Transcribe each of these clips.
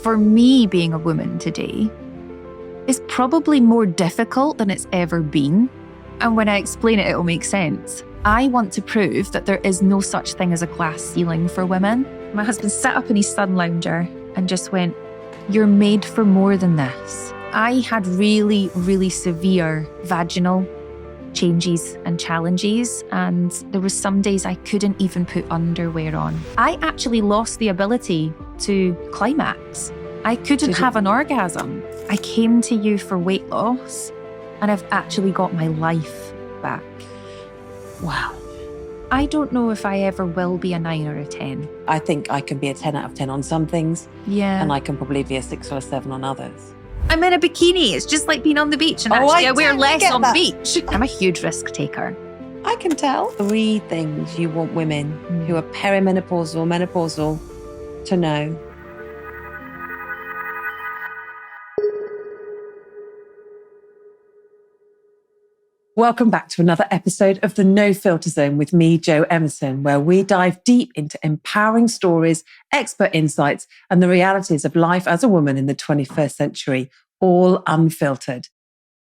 for me, being a woman today is probably more difficult than it's ever been. And when I explain it, it'll make sense. I want to prove that there is no such thing as a glass ceiling for women. My husband sat up in his sun lounger and just went, "You're made for more than this." I had really, really severe vaginal changes and challenges, and there was some days I couldn't even put underwear on. I actually lost the ability to climax. I couldn't have an orgasm. I came to you for weight loss, and I've actually got my life back. Wow. I don't know if I ever will be a 9 or a 10. I think I can be a 10 out of 10 on some things. Yeah. And I can probably be a 6 or a 7 on others. I'm in a bikini. It's just like being on the beach. And actually, I wear less on the beach. I'm a huge risk taker. I can tell. 3 things you want women who are perimenopausal, menopausal to know. Welcome back to another episode of the No Filter Zone with me, Jo Emerson, where we dive deep into empowering stories, expert insights, and the realities of life as a woman in the 21st century, all unfiltered.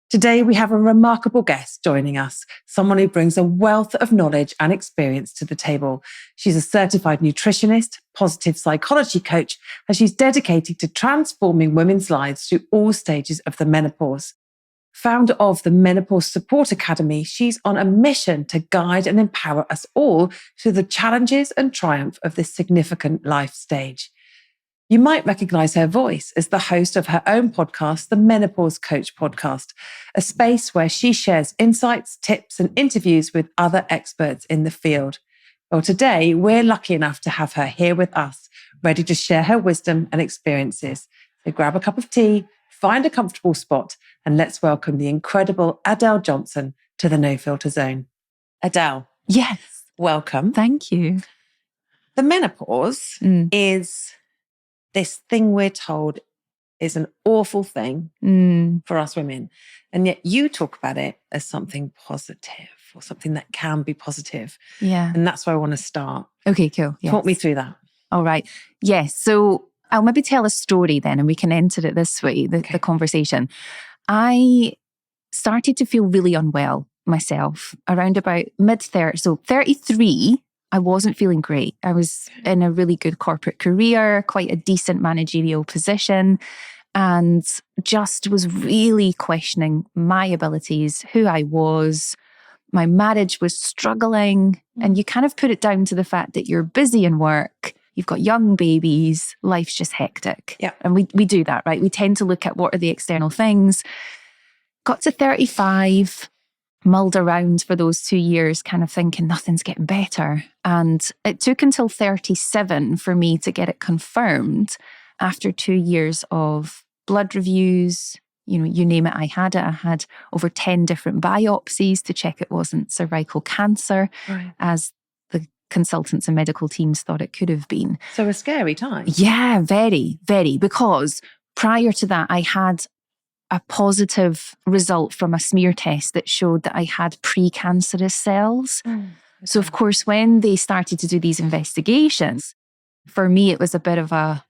Today, we have a remarkable guest joining us, someone who brings a wealth of knowledge and experience to the table. She's a certified nutritionist, positive psychology coach, and she's dedicated to transforming women's lives through all stages of the menopause. Founder of the Menopause Support Academy, she's on a mission to guide and empower us all through the challenges and triumph of this significant life stage. You might recognize her voice as the host of her own podcast, the Menopause Coach podcast, a space where she shares insights, tips, and interviews with other experts in the field. Well, today we're lucky enough to have her here with us, ready to share her wisdom and experiences. So grab a cup of tea, find a comfortable spot, and let's welcome the incredible Adele Johnston to the No Filter Zone. Adele. Yes. Welcome. Thank you. The menopause is this thing we're told is an awful thing for us women. And yet you talk about it as something positive or something that can be positive. Yeah. And that's where I want to start. Okay, cool. Yes. Talk me through that. All right. Yes. So I'll maybe tell a story then and we can enter it this way, the conversation. I started to feel really unwell myself around about mid-30s. So 33, I wasn't feeling great. I was in a really good corporate career, quite a decent managerial position, and just was really questioning my abilities, who I was. My marriage was struggling. And you kind of put it down to the fact that you're busy in work. You've got young babies, life's just hectic. Yeah. And we do that, right? We tend to look at what are the external things. Got to 35, mulled around for those 2 years, kind of thinking nothing's getting better. And it took until 37 for me to get it confirmed after 2 years of blood reviews. You know, you name it, I had it. I had over 10 different biopsies to check it wasn't cervical cancer, as the consultants and medical teams thought it could have been. So a scary time. Yeah, very, very. Because prior to that, I had a positive result from a smear test that showed that I had precancerous cells. So of course, when they started to do these investigations, for me, it was a bit of a,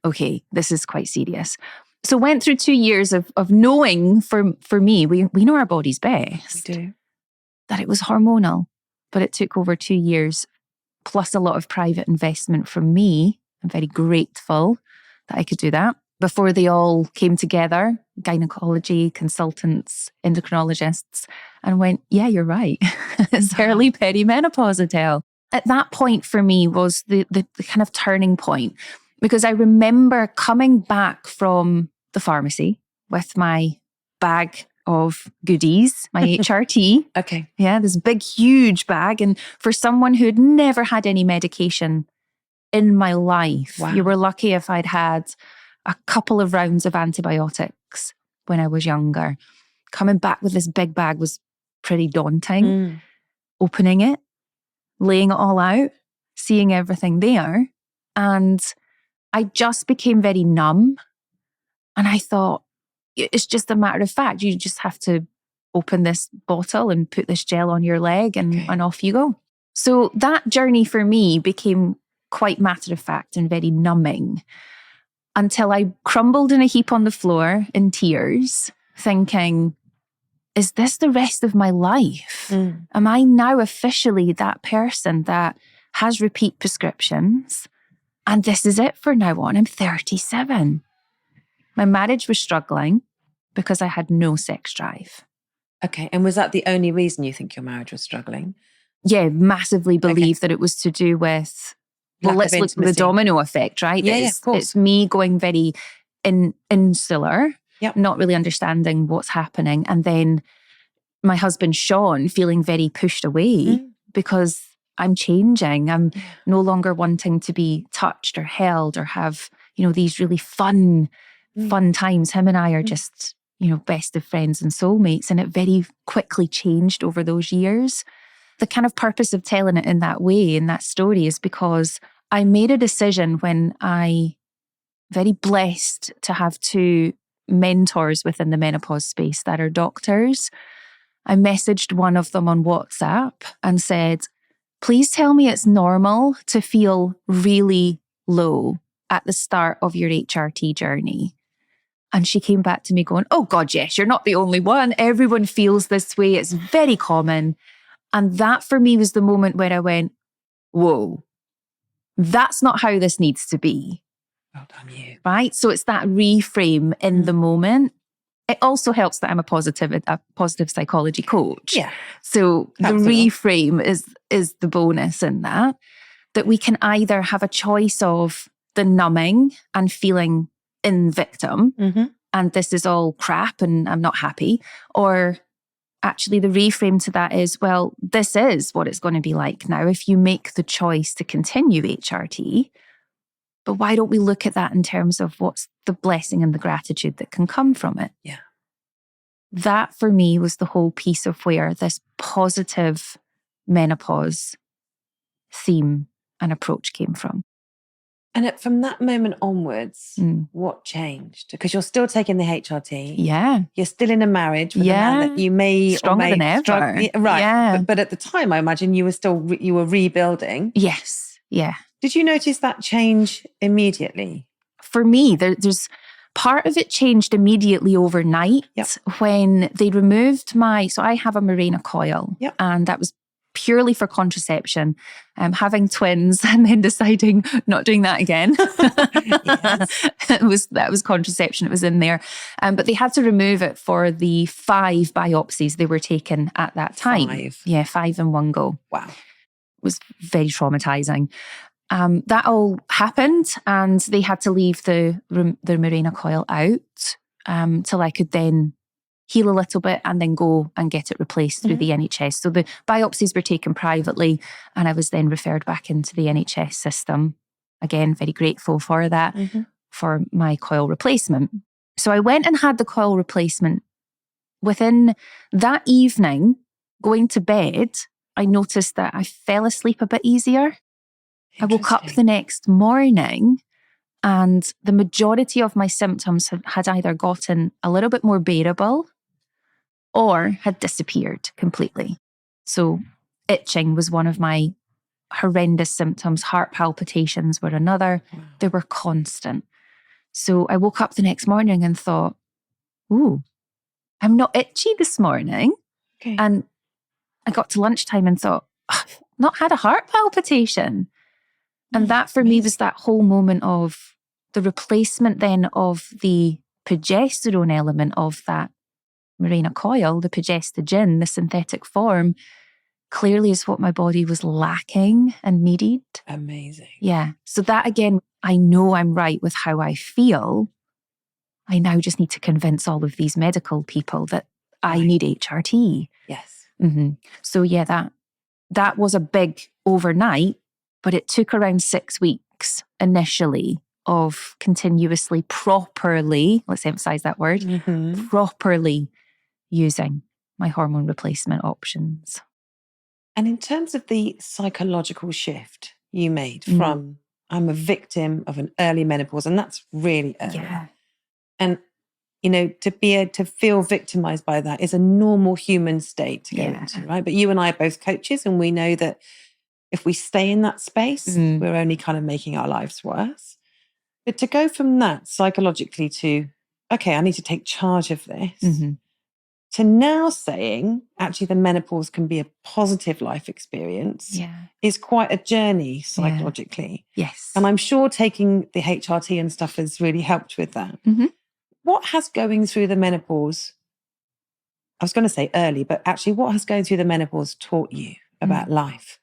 okay, this is quite serious. So went through 2 years of knowing for me, we know our bodies best. We do. That it was hormonal. But it took over 2 years, plus a lot of private investment from me. I'm very grateful that I could do that. Before they all came together, gynecology, consultants, endocrinologists, and went, yeah, you're right. It's early perimenopause, Adele. At that point for me was the kind of turning point, because I remember coming back from the pharmacy with my bag of goodies, my HRT. Okay. Yeah, this big, huge bag. And for someone who had never had any medication in my life, you were lucky if I'd had a couple of rounds of antibiotics when I was younger. Coming back with this big bag was pretty daunting. Opening it, laying it all out, seeing everything there. And I just became very numb. And I thought, it's just a matter of fact. You just have to open this bottle and put this gel on your leg and off you go. So that journey for me became quite matter of fact and very numbing. until I crumbled in a heap on the floor in tears, thinking, is this the rest of my life? Am I now officially that person that has repeat prescriptions? And this is it for now on. I'm 37. My marriage was struggling because I had no sex drive. Okay. And was that the only reason you think your marriage was struggling? Yeah, massively believe that it was to do with, well, let's look at the domino effect, right? Yeah, of course. It's me going very insular, not really understanding what's happening. And then my husband, Sean, feeling very pushed away because I'm changing. I'm no longer wanting to be touched or held or have, these really fun times. Him and I are just, best of friends and soulmates. And it very quickly changed over those years. The kind of purpose of telling it in that way, in that story, is because I made a decision when very blessed to have two mentors within the menopause space that are doctors. I messaged one of them on WhatsApp and said, please tell me it's normal to feel really low at the start of your HRT journey. And she came back to me going, oh God, yes, you're not the only one. Everyone feels this way. It's very common. And that for me was the moment where I went, whoa, that's not how this needs to be. Well done, you. Right? So it's that reframe in the moment. It also helps that I'm a positive psychology coach. Yeah. So the reframe is the bonus in that we can either have a choice of the numbing and feeling in victim, and this is all crap and I'm not happy, or actually the reframe to that is, well, this is what it's going to be like now if you make the choice to continue HRT. But why don't we look at that in terms of what's the blessing and the gratitude that can come from it? Yeah. That for me was the whole piece of where this positive menopause theme and approach came from. And from that moment onwards, what changed? Because you're still taking the HRT. Yeah. You're still in a marriage with a man that you may stronger than ever. Right. Yeah. But at the time, I imagine you were still you were rebuilding. Yes. Yeah. Did you notice that change immediately? For me, there's part of it changed immediately overnight when they removed so I have a Mirena coil, and that was purely for contraception, having twins and then deciding not doing that again. That was contraception. It was in there. But they had to remove it for the 5 biopsies they were taking at that time. 5? Yeah, 5 in one go. Wow. It was very traumatizing. That all happened and they had to leave the Mirena coil out till I could then heal a little bit and then go and get it replaced through the NHS. So the biopsies were taken privately and I was then referred back into the NHS system. Again, very grateful for that, for my coil replacement. So I went and had the coil replacement. Within that evening, going to bed, I noticed that I fell asleep a bit easier. I woke up the next morning and the majority of my symptoms had either gotten a little bit more bearable or had disappeared completely. So itching was one of my horrendous symptoms. Heart palpitations were another. Wow. They were constant. So I woke up the next morning and thought, ooh, I'm not itchy this morning. Okay. And I got to lunchtime and thought, I've not had a heart palpitation. And that for me was that whole moment of the replacement then of the progesterone element of that Mirena coil, the progestogen, the synthetic form, clearly is what my body was lacking and needed. Amazing. Yeah. So that again, I know I'm right with how I feel. I now just need to convince all of these medical people that I need HRT. Yes. So yeah, that was a big overnight, but it took around 6 weeks initially of continuously, properly, let's emphasize that word, properly using my hormone replacement options. And in terms of the psychological shift you made from I'm a victim of an early menopause, and that's really early. Yeah. And, to feel victimized by that is a normal human state to go into, right? But you and I are both coaches, and we know that if we stay in that space, we're only kind of making our lives worse. But to go from that psychologically to, okay, I need to take charge of this, to now saying, actually, the menopause can be a positive life experience is quite a journey psychologically. Yes. And I'm sure taking the HRT and stuff has really helped with that. What has going through the menopause, I was going to say early, but actually what has going through the menopause taught you about life,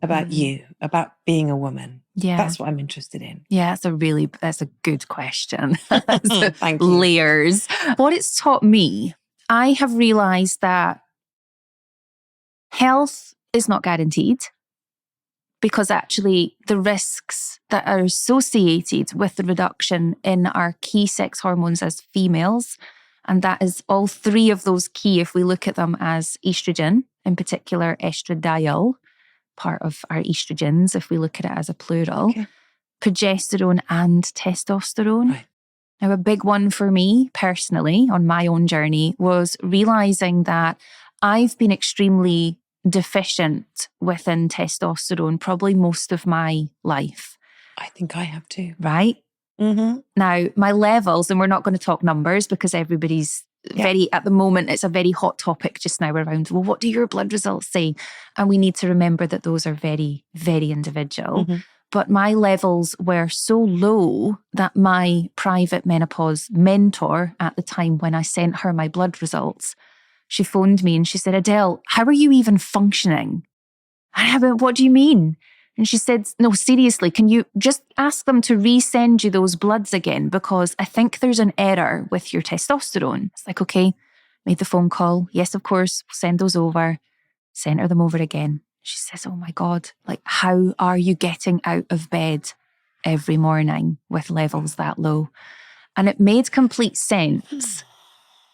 about you, about being a woman? Yeah. That's what I'm interested in. Yeah, that's a good question. Thank you. Layers. What it's taught me, I have realized that health is not guaranteed, because actually the risks that are associated with the reduction in our key sex hormones as females, and that is all three of those key, if we look at them as estrogen, in particular estradiol, part of our estrogens, if we look at it as a plural, progesterone and testosterone. Right. Now, a big one for me personally on my own journey was realizing that I've been extremely deficient within testosterone probably most of my life. I think I have too. Right? Now, my levels, and we're not going to talk numbers because everybody's very, at the moment, it's a very hot topic just now around, well, what do your blood results say? And we need to remember that those are very, very individual. But my levels were so low that my private menopause mentor at the time, when I sent her my blood results, she phoned me and she said, Adele, how are you even functioning? I went, what do you mean? And she said, no, seriously, can you just ask them to resend you those bloods again? Because I think there's an error with your testosterone. It's like, okay, made the phone call. Yes, of course, we'll send those over. Sent her them over again. She says, oh my God, like, how are you getting out of bed every morning with levels that low? And it made complete sense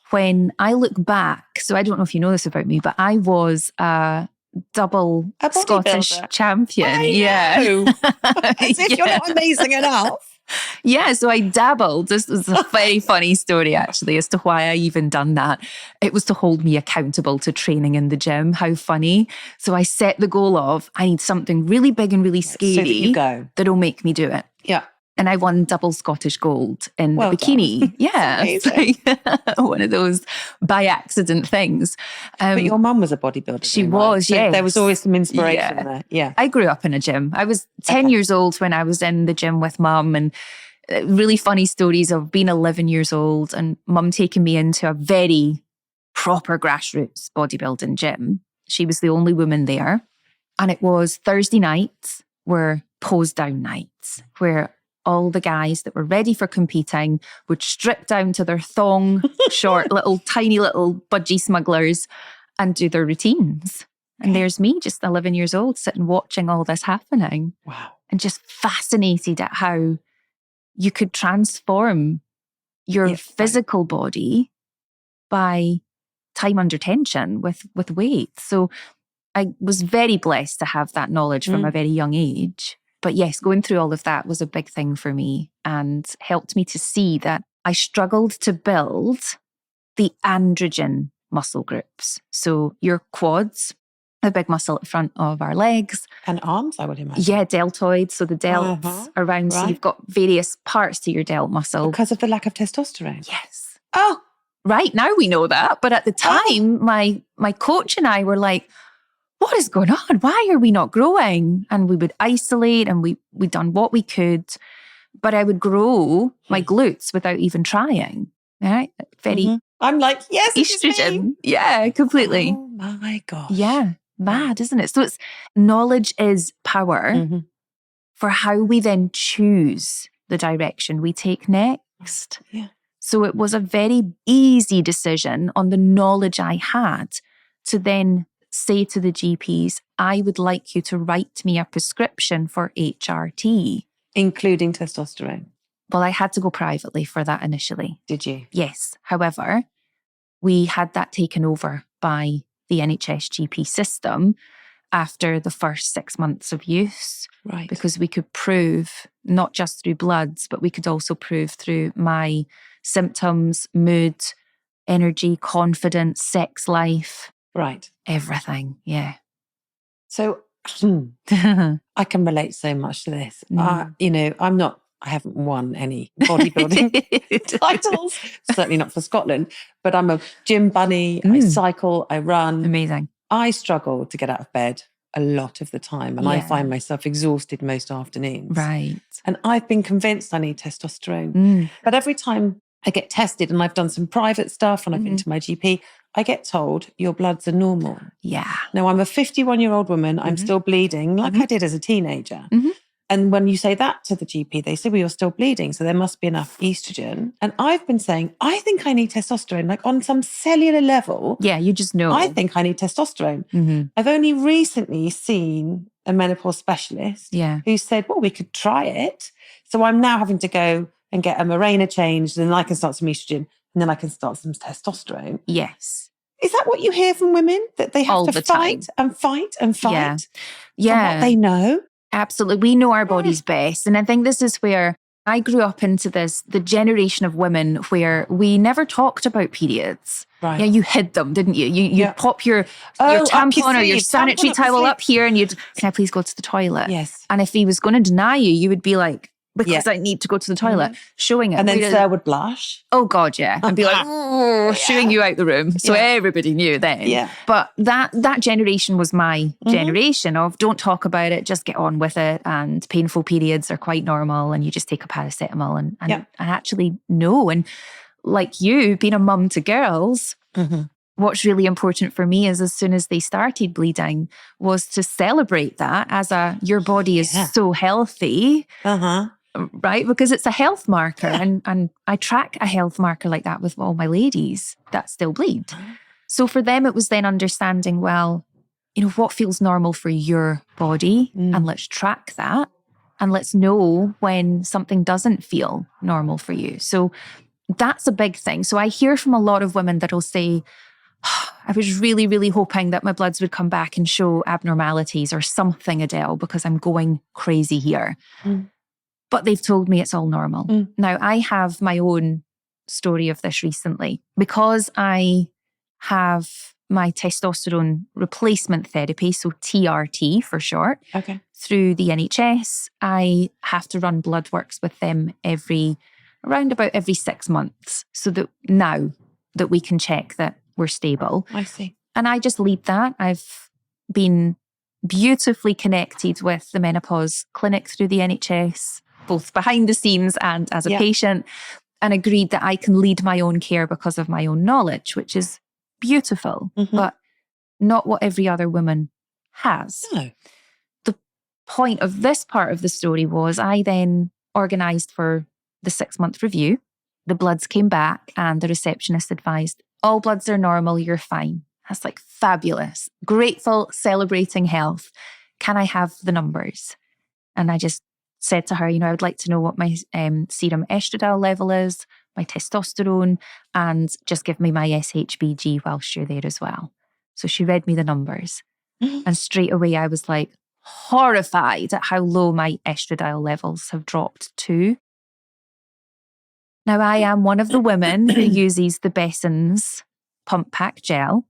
when I look back. So I don't know if you know this about me, but I was a double Scottish champion. I know. As if you're not amazing enough. Yeah, so I dabbled. This was a very funny story, actually, as to why I even done that. It was to hold me accountable to training in the gym. How funny. So I set the goal of, I need something really big and really scary that'll make me do it. Yeah. And I won double Scottish gold in the bikini. Done. Yeah. Like, one of those by accident things. But your mum was a bodybuilder. She was, so yes. There was always some inspiration there. Yeah. I grew up in a gym. I was 10 years old when I was in the gym with mum, and really funny stories of being 11 years old and mum taking me into a very proper grassroots bodybuilding gym. She was the only woman there. And it was Thursday nights were pose down nights, where all the guys that were ready for competing would strip down to their thong, short, tiny little budgie smugglers and do their routines. And there's me, just 11 years old, sitting watching all this happening. Wow. And just fascinated at how you could transform your physical body by time under tension with weight. So I was very blessed to have that knowledge from a very young age. But yes, going through all of that was a big thing for me and helped me to see that I struggled to build the androgen muscle groups. So your quads, the big muscle at the front of our legs. And arms, I would imagine. Yeah, deltoids. So the delts around. So you've got various parts to your delt muscle. Because of the lack of testosterone. Yes. Oh. Right, now we know that. But at the time, my coach and I were like, what is going on? Why are we not growing? And we would isolate and we'd done what we could, but I would grow my glutes without even trying. Right? Very I'm like, yes, estrogen. Yeah, completely. Oh my gosh. Yeah. Mad, isn't it? So it's knowledge is power for how we then choose the direction we take next. Yeah. So it was a very easy decision on the knowledge I had to then say to the GPs, I would like you to write me a prescription for HRT. Including testosterone. Well, I had to go privately for that initially. Did you? Yes. However, we had that taken over by the NHS GP system after the first 6 months of use. Right. Because we could prove, not just through bloods, but we could also prove through my symptoms, mood, energy, confidence, sex life. Right. Everything. Yeah. So I can relate so much to this. I'm not I haven't won any bodybuilding titles, certainly not for Scotland, but I'm a gym bunny. I cycle, I run. Amazing. I struggle to get out of bed a lot of the time, and I find myself exhausted most afternoons. Right. And I've been convinced I need testosterone. But every time I get tested, and I've done some private stuff and I've been to my GP, I get told your bloods are normal. Yeah. Now, I'm a 51-year-old woman. I'm still bleeding like I did as a teenager. And when you say that to the GP, they say, well, you're still bleeding, so there must be enough estrogen. And I've been saying, I think I need testosterone, like on some cellular level. Yeah, you just know. I think I need testosterone. I've only recently seen a menopause specialist who said, well, we could try it. So I'm now having to go and get a Mirena changed, and then I can start some estrogen, and then I can start some testosterone. Yes. Is that what you hear from women? That they have All to the fight time. and fight and fight? Yeah. For what they know? Absolutely. We know our bodies best. And I think this is where I grew up into the generation of women where we never talked about periods. Right. Yeah, you hid them, didn't you? You'd pop your tampon or your sanitary towel up here and you'd, can I please go to the toilet? Yes. And if he was going to deny you, you would be like, because I need to go to the toilet, showing it. And then Sarah would blush. Oh God, yeah. And be like, shooing you out the room. So everybody knew then. Yeah. But that generation was my generation of don't talk about it, just get on with it. And painful periods are quite normal and you just take a paracetamol and actually know. And like you, being a mum to girls, what's really important for me is as soon as they started bleeding was to celebrate that as your body is so healthy. Right? Because it's a health marker. And I track a health marker like that with all my ladies that still bleed. So for them, it was then understanding, well, you know, what feels normal for your body and let's track that and let's know when something doesn't feel normal for you. So that's a big thing. So I hear from a lot of women that'll say, I was really, really hoping that my bloods would come back and show abnormalities or something, Adele, because I'm going crazy here. But they've told me it's all normal. Now, I have my own story of this recently. Because I have my testosterone replacement therapy, so TRT for short, through the NHS, I have to run blood works with them around about every 6 months. So that now that we can check that we're stable. I see. And I just lead that. I've been beautifully connected with the menopause clinic through the NHS, both behind the scenes and as a patient, and agreed that I can lead my own care because of my own knowledge, which is beautiful, but not what every other woman has. No. The point of this part of the story was I then organised for the 6-month review. The bloods came back and the receptionist advised, all bloods are normal, you're fine. That's like fabulous, grateful, celebrating health. Can I have the numbers? And I just said to her, you know, I would like to know what my serum estradiol level is, my testosterone, and just give me my SHBG whilst you're there as well. So she read me the numbers. And straight away I was like horrified at how low my estradiol levels have dropped to. Now I am one of the women who uses the Besson's pump pack gel.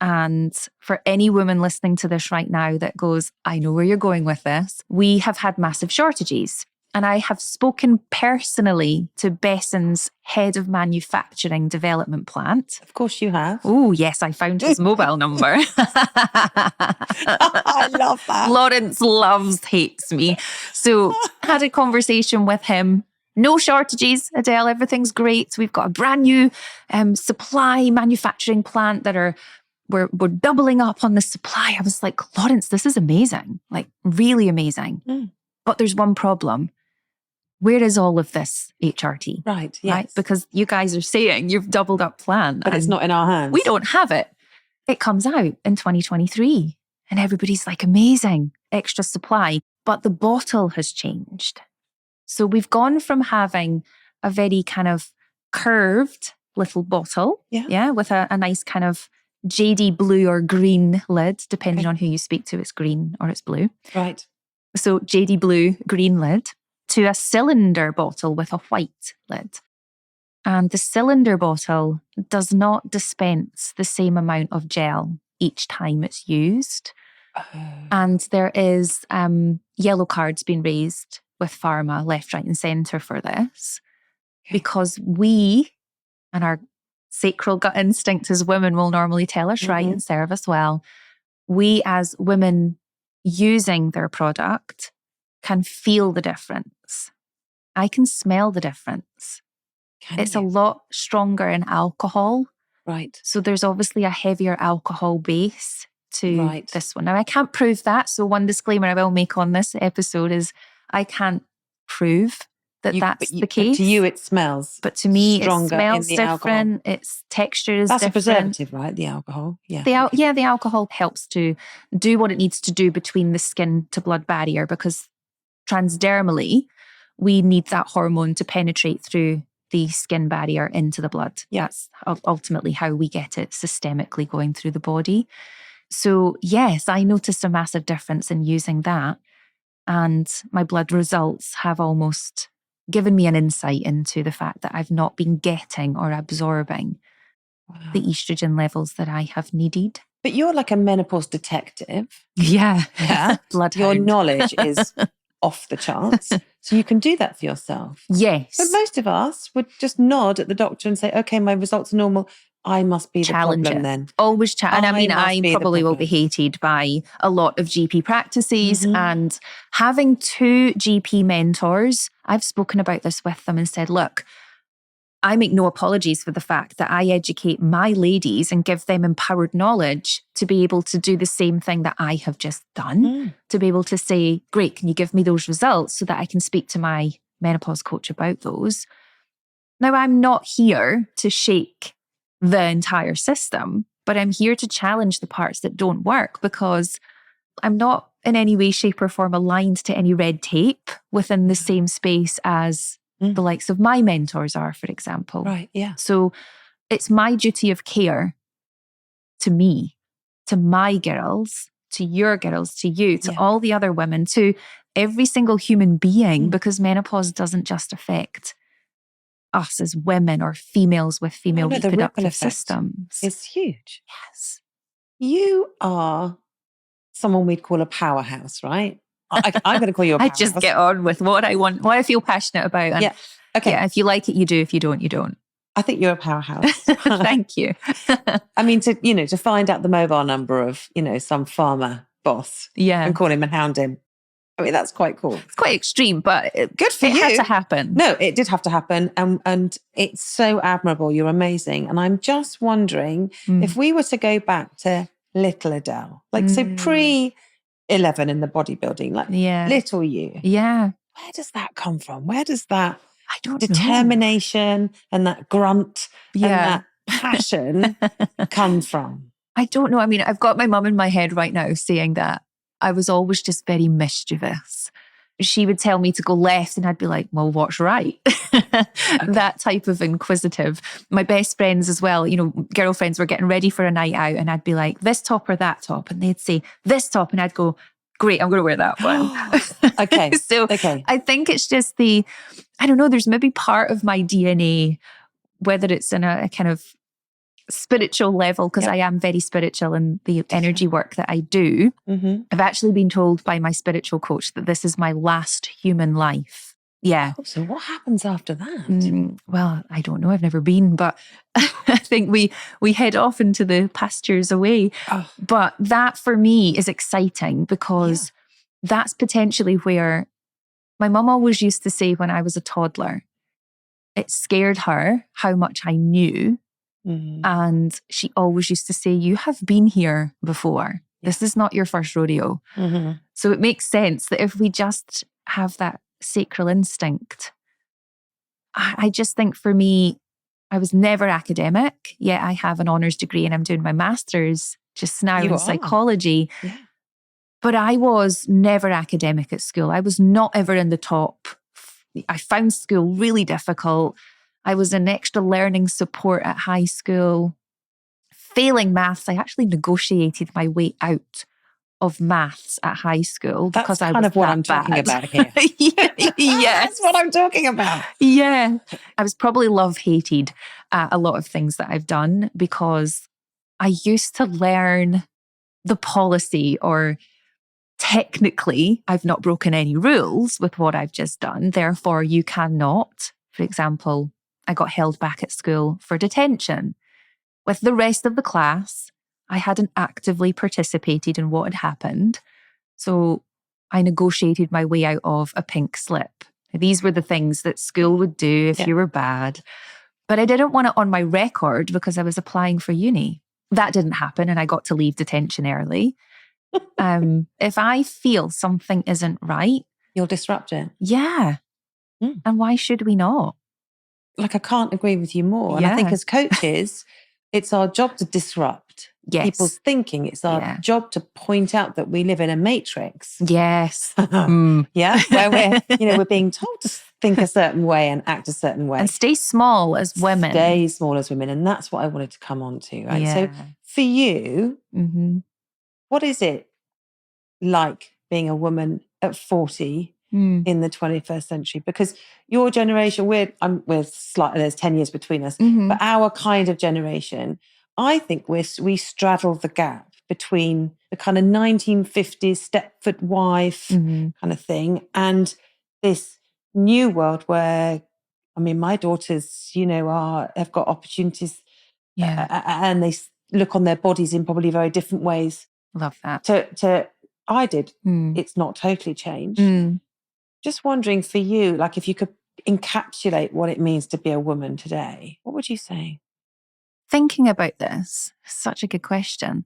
And for any woman listening to this right now that goes, I know where you're going with this, we have had massive shortages. And I have spoken personally to Besson's head of manufacturing development plant. Of course you have. Oh, yes, I found his mobile number. I love that. Lawrence hates me. So had a conversation with him. No shortages, Adele, everything's great. We've got a brand new supply manufacturing plant that we're doubling up on the supply. I was like, Lawrence, this is amazing, like really amazing. But there's one problem. Where is all of this HRT? Right, yes. Right? Because you guys are saying you've doubled up plan. But it's not in our hands. We don't have it. It comes out in 2023 and everybody's like, amazing, extra supply. But the bottle has changed. So we've gone from having a very kind of curved little bottle, with a nice kind of jadey blue or green lid, depending on who you speak to, it's green or it's blue. Right. So jadey blue, green lid, to a cylinder bottle with a white lid. And the cylinder bottle does not dispense the same amount of gel each time it's used. And there is yellow cards being raised with pharma left, right, and centre for this, because we and our sacral gut instinct as women will normally tell us right and serve us well. We as women using their product can feel the difference. I can smell the difference. It's a lot stronger in alcohol. Right. So there's obviously a heavier alcohol base to this one. Now, I can't prove that. So one disclaimer I will make on this episode is I can't prove that that's the case. But to you, it smells. But to me, it stronger smells in the different. Alcohol. Its texture is that's different. That's a preservative, right? The alcohol. Yeah. The alcohol helps to do what it needs to do between the skin to blood barrier, because transdermally, we need that hormone to penetrate through the skin barrier into the blood. That's ultimately how we get it systemically going through the body. So yes, I noticed a massive difference in using that. And my blood results have almost given me an insight into the fact that I've not been getting or absorbing the estrogen levels that I have needed. But you're like a menopause detective. Yeah. Bloodhound. Your knowledge is off the charts. So you can do that for yourself. Yes. But most of us would just nod at the doctor and say, okay, my results are normal. I must be the problem then. Always challenge. And I mean, I probably will be hated by a lot of GP practices. And having 2 GP mentors, I've spoken about this with them and said, look, I make no apologies for the fact that I educate my ladies and give them empowered knowledge to be able to do the same thing that I have just done, to be able to say, great, can you give me those results so that I can speak to my menopause coach about those? Now, I'm not here to shake the entire system, but I'm here to challenge the parts that don't work, because I'm not in any way, shape or form aligned to any red tape within the same space as the likes of my mentors are, for example. Right, yeah. So it's my duty of care to me, to my girls, to your girls, to you, to all the other women, to every single human being, because menopause doesn't just affect us as women or females with female reproductive systems. It's huge. Yes. You are someone we'd call a powerhouse, right? I'm going to call you a powerhouse. I just get on with what I want, what I feel passionate about. And Okay. If you like it, you do. If you don't, you don't. I think you're a powerhouse. Thank you. I mean, to find out the mobile number of, some farmer boss and call him and hound him. I mean, that's quite cool. It's quite extreme, but good for you. It had to happen. No, it did have to happen. And it's so admirable. You're amazing. And I'm just wondering if we were to go back to little Adele, so pre-11 in the bodybuilding, little you. Yeah. Where does that come from? Where does that know. And that grunt and that passion come from? I don't know. I mean, I've got my mum in my head right now saying that I was always just very mischievous. She would tell me to go left and I'd be like, well, what's right? That type of inquisitive. My best friends as well, girlfriends were getting ready for a night out and I'd be like, this top or that top? And they'd say, this top. And I'd go, great, I'm going to wear that one. Okay. I think it's just I don't know, there's maybe part of my DNA, whether it's in a kind of spiritual level, because I am very spiritual in the energy work that I do. I've actually been told by my spiritual coach that this is my last human life. Yeah. Oh, so what happens after that? Well, I don't know. I've never been, but I think we head off into the pastures away. Oh. But that for me is exciting, because that's potentially where my mum always used to say when I was a toddler, it scared her how much I knew. And she always used to say, you have been here before. This is not your first rodeo. So it makes sense that if we just have that sacral instinct, I just think for me, I was never academic, yet I have an honours degree and I'm doing my master's just now in psychology. Yeah. But I was never academic at school. I was not ever in the top. I found school really difficult. I was in extra learning support at high school. Failing maths, I actually negotiated my way out of maths at high school because I was kind of what I'm talking about here. Yes. That's what I'm talking about. Yeah. I was probably love-hated at a lot of things that I've done, because I used to learn the policy or technically, I've not broken any rules with what I've just done. Therefore, you cannot. For example, I got held back at school for detention. With the rest of the class, I hadn't actively participated in what had happened. So I negotiated my way out of a pink slip. These were the things that school would do if you were bad. But I didn't want it on my record because I was applying for uni. That didn't happen and I got to leave detention early. If I feel something isn't right, You'll disrupt it. Yeah. And why should we not? Like, I can't agree with you more. And I think as coaches, it's our job to disrupt people's thinking. It's our job to point out that we live in a matrix. Yes. Yeah. Where we're being told to think a certain way and act a certain way. And stay small as women. Stay small as women. And that's what I wanted to come on to. Right. Yeah. So for you, what is it like being a woman at 40 in the 21st century? Because your generation, we're slightly, there's 10 years between us, but our kind of generation, I think we straddle the gap between the kind of 1950s Stepford wife kind of thing and this new world where, I mean, my daughters, have got opportunities and they look on their bodies in probably very different ways. Love that. To I did. It's not totally changed. Just wondering for you, like if you could encapsulate what it means to be a woman today, what would you say? Thinking about this, such a good question.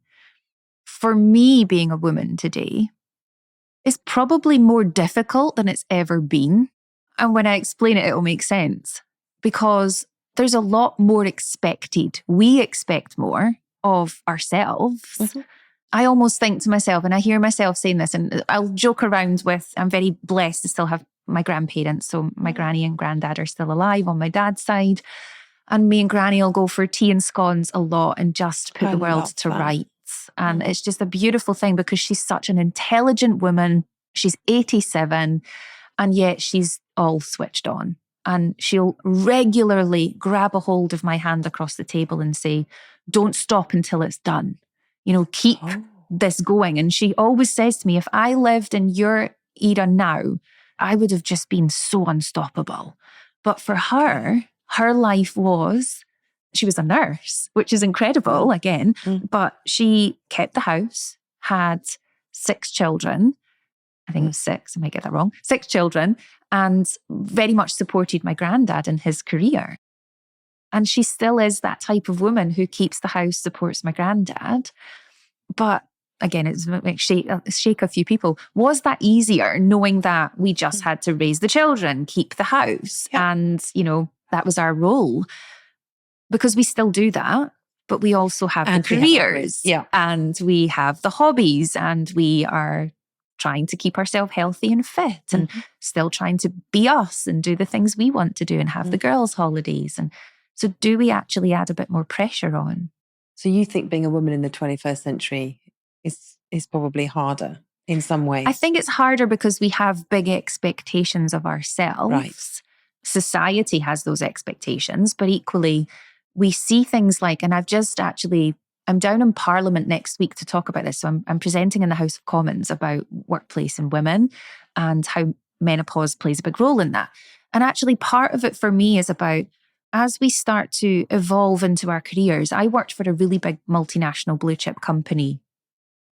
For me, being a woman today is probably more difficult than it's ever been. And when I explain it, it'll make sense because there's a lot more expected. We expect more of ourselves. I almost think to myself, and I hear myself saying this, and I'll joke around with, I'm very blessed to still have my grandparents. So my granny and granddad are still alive on my dad's side. And me and granny will go for tea and scones a lot and just put the world to rights. And it's just a beautiful thing because she's such an intelligent woman. She's 87 and yet she's all switched on. And she'll regularly grab a hold of my hand across the table and say, don't stop until it's done. Keep this going. And she always says to me, if I lived in your era now, I would have just been so unstoppable. But for her, her life she was a nurse, which is incredible again, but she kept the house, had 6 children. I think it was 6, I might get that wrong, 6 children, and very much supported my granddad in his career. And she still is that type of woman who keeps the house, supports my granddad. But again, it's like shake a few people. Was that easier knowing that we just had to raise the children, keep the house, and, that was our role? Because we still do that, but we also have the careers and we have the hobbies and we are trying to keep ourselves healthy and fit and still trying to be us and do the things we want to do and have the girls' holidays. And so do we actually add a bit more pressure on? So you think being a woman in the 21st century is probably harder in some ways? I think it's harder because we have big expectations of ourselves. Right. Society has those expectations, but equally we see things like, and I'm down in Parliament next week to talk about this. So I'm presenting in the House of Commons about workplace and women and how menopause plays a big role in that. And actually part of it for me is about, as we start to evolve into our careers, I worked for a really big multinational blue chip company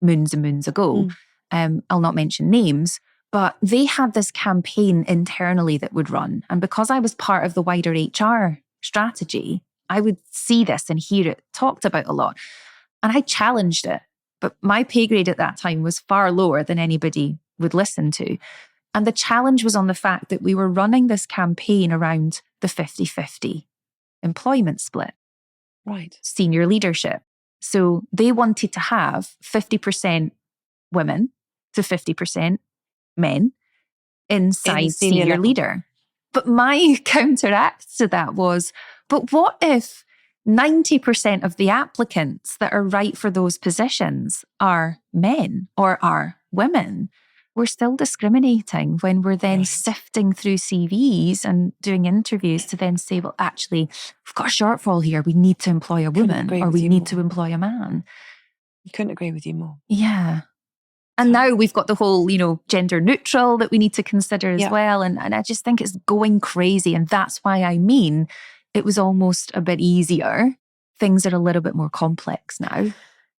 moons and moons ago. I'll not mention names, but they had this campaign internally that would run. And because I was part of the wider HR strategy, I would see this and hear it talked about a lot. And I challenged it. But my pay grade at that time was far lower than anybody would listen to. And the challenge was on the fact that we were running this campaign around the 50-50 employment split. Right. Senior leadership. So they wanted to have 50% women to 50% men inside senior leader. But my counteract to that was, but what if 90% of the applicants that are right for those positions are men or are women? We're still discriminating when we're then sifting through CVs and doing interviews to then say, well, actually, we've got a shortfall here. We need to employ a woman or we need to employ a man. You couldn't agree with you more. Yeah. And now we've got the whole, gender neutral that we need to consider as well. And I just think it's going crazy. And that's why it was almost a bit easier. Things are a little bit more complex now.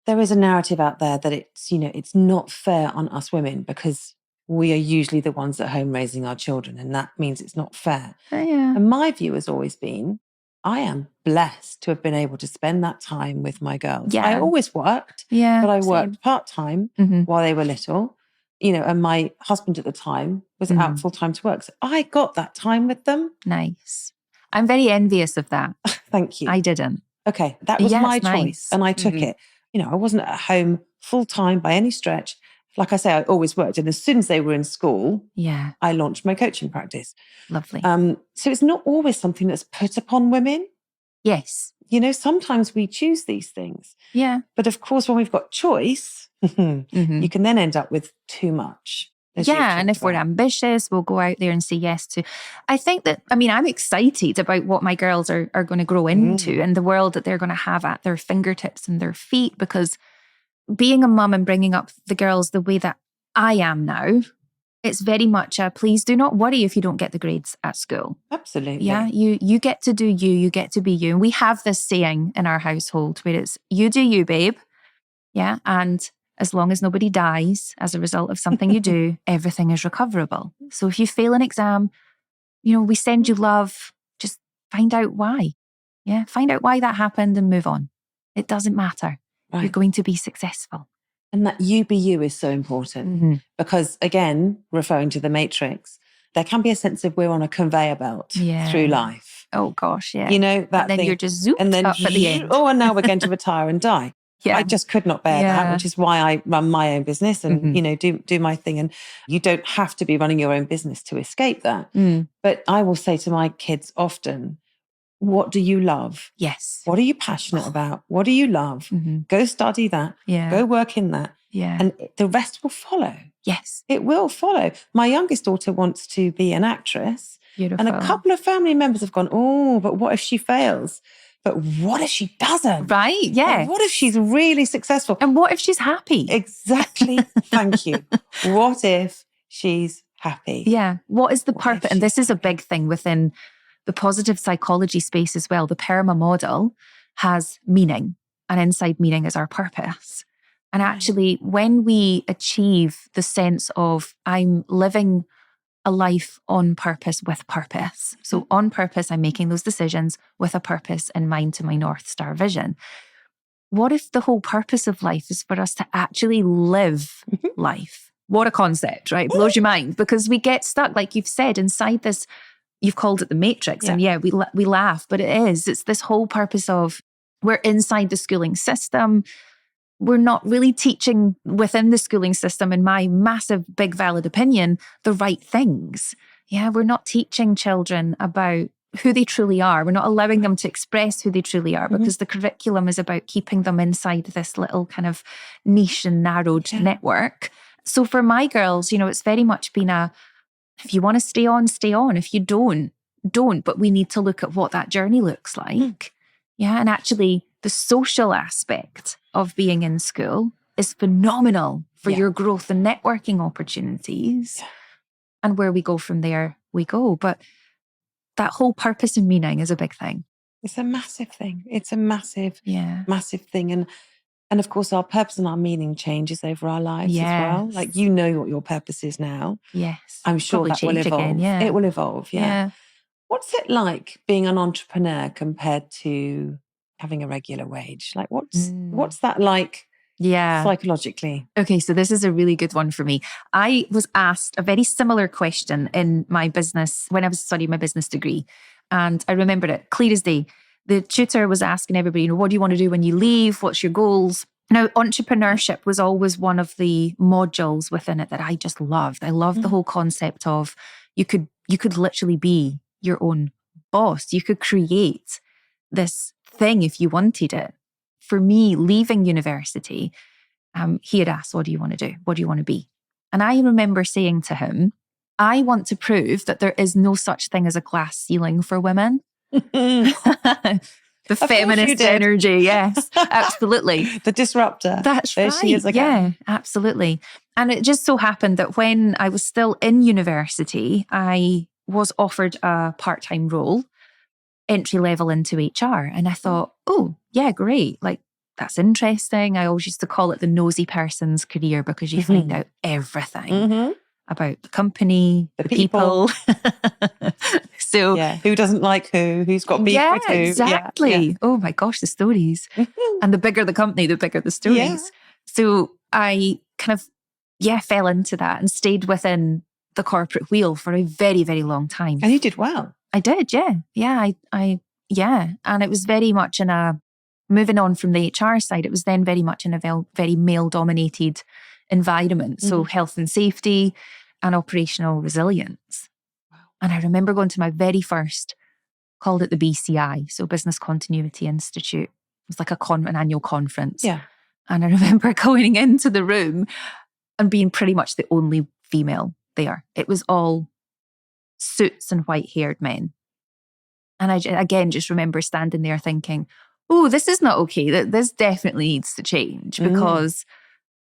There is a narrative out there that it's not fair on us women because we are usually the ones at home raising our children, and that means it's not fair. Yeah. And my view has always been, I am blessed to have been able to spend that time with my girls. Yeah. I always worked, but I worked part-time while they were little, and my husband at the time was out full-time to work. So I got that time with them. Nice. I'm very envious of that. Thank you. I didn't. Okay, that was my choice, nice. And I took it. I wasn't at home full-time by any stretch. Like I say, I always worked. And as soon as they were in school, I launched my coaching practice. Lovely. So it's not always something that's put upon women. Yes. Sometimes we choose these things. Yeah. But of course, when we've got choice, you can then end up with too much. And if we're ambitious, we'll go out there and say yes to. I think that, I'm excited about what my girls are going to grow into and the world that they're going to have at their fingertips and their feet, because being a mum and bringing up the girls the way that I am now, it's very much a please do not worry if you don't get the grades at school. Absolutely. Yeah, you get to do you get to be you. And we have this saying in our household where it's you do you, babe. Yeah, and as long as nobody dies as a result of something you do, everything is recoverable. So if you fail an exam, we send you love. Just find out why. Yeah, find out why that happened and move on. It doesn't matter. Right. You're going to be successful. And that you be you is so important because, again, referring to the Matrix, there can be a sense of we're on a conveyor belt through life. Oh, gosh, yeah. That and then thing. You're just zooped up at the end. Oh, and now we're going to retire and die. Yeah. I just could not bear that, which is why I run my own business and, do my thing. And you don't have to be running your own business to escape that. But I will say to my kids often, what do you love? Yes. What are you passionate about? What do you love? Go study that. Yeah. Go work in that. Yeah. And the rest will follow. Yes. It will follow. My youngest daughter wants to be an actress. Beautiful. And a couple of family members have gone, oh, but what if she fails? But what if she doesn't? Right, yeah. And what if she's really successful? And what if she's happy? Exactly. Thank you. What if she's happy? Yeah. What is the purpose? And this is a big thing within the positive psychology space as well. The PERMA model has meaning, and inside meaning is our purpose. And actually, when we achieve the sense of I'm living a life on purpose with purpose. So on purpose, I'm making those decisions with a purpose in mind to my North Star vision. What if the whole purpose of life is for us to actually live life? What a concept, right? It blows your mind because we get stuck, like you've said, inside this, you've called it the Matrix. And we laugh, but it's this whole purpose of we're inside the schooling system. We're not really teaching within the schooling system, in my massive, big, valid opinion, the right things. Yeah, we're not teaching children about who they truly are. We're not allowing them to express who they truly are because the curriculum is about keeping them inside this little kind of niche and narrowed network. So for my girls, it's very much been if you want to stay on, stay on. If you don't. But we need to look at what that journey looks like. Yeah, and actually the social aspect of being in school is phenomenal for your growth and networking opportunities. And where we go from there, we go. But that whole purpose and meaning is a big thing. It's a massive thing. It's a massive thing. And of course, our purpose and our meaning changes over our lives as well. Like, what your purpose is now. Yes. I'm sure that will evolve. Again, yeah. It will evolve, yeah. What's it like being an entrepreneur compared to having a regular wage? Like, what's that like psychologically? Okay, so this is a really good one for me. I was asked a very similar question in my business when I was studying my business degree. And I remember it clear as day. The tutor was asking everybody, what do you want to do when you leave? What's your goals? Now, entrepreneurship was always one of the modules within it that I just loved. I loved the whole concept of you could literally be your own boss. You could create this thing if you wanted it. For me, leaving university, he had asked, what do you want to do? What do you want to be? And I remember saying to him, I want to prove that there is no such thing as a glass ceiling for women. The feminist energy. Yes, absolutely. The disruptor. That's there right. She is again. Yeah, absolutely. And it just so happened that when I was still in university, I was offered a part-time role, entry level into HR. And I thought, oh, yeah, great. Like, that's interesting. I always used to call it the nosy person's career because you find out everything about the company, the people. So, who doesn't like who's got beef with who. Exactly. Yeah. Oh my gosh, the stories. And the bigger the company, the bigger the stories. Yeah. So I kind of, fell into that and stayed within the corporate wheel for a very, very long time. And you did well. I did, yeah. Yeah, And it was very much moving on from the HR side, it was then very much in a very male-dominated environment. So health and safety and operational resilience. Wow. And I remember going to my very first, called it the BCI, so Business Continuity Institute. It was like an annual conference. Yeah. And I remember going into the room and being pretty much the only female there. It was all suits and white-haired men. And I, again, just remember standing there thinking, oh, this is not okay. This definitely needs to change because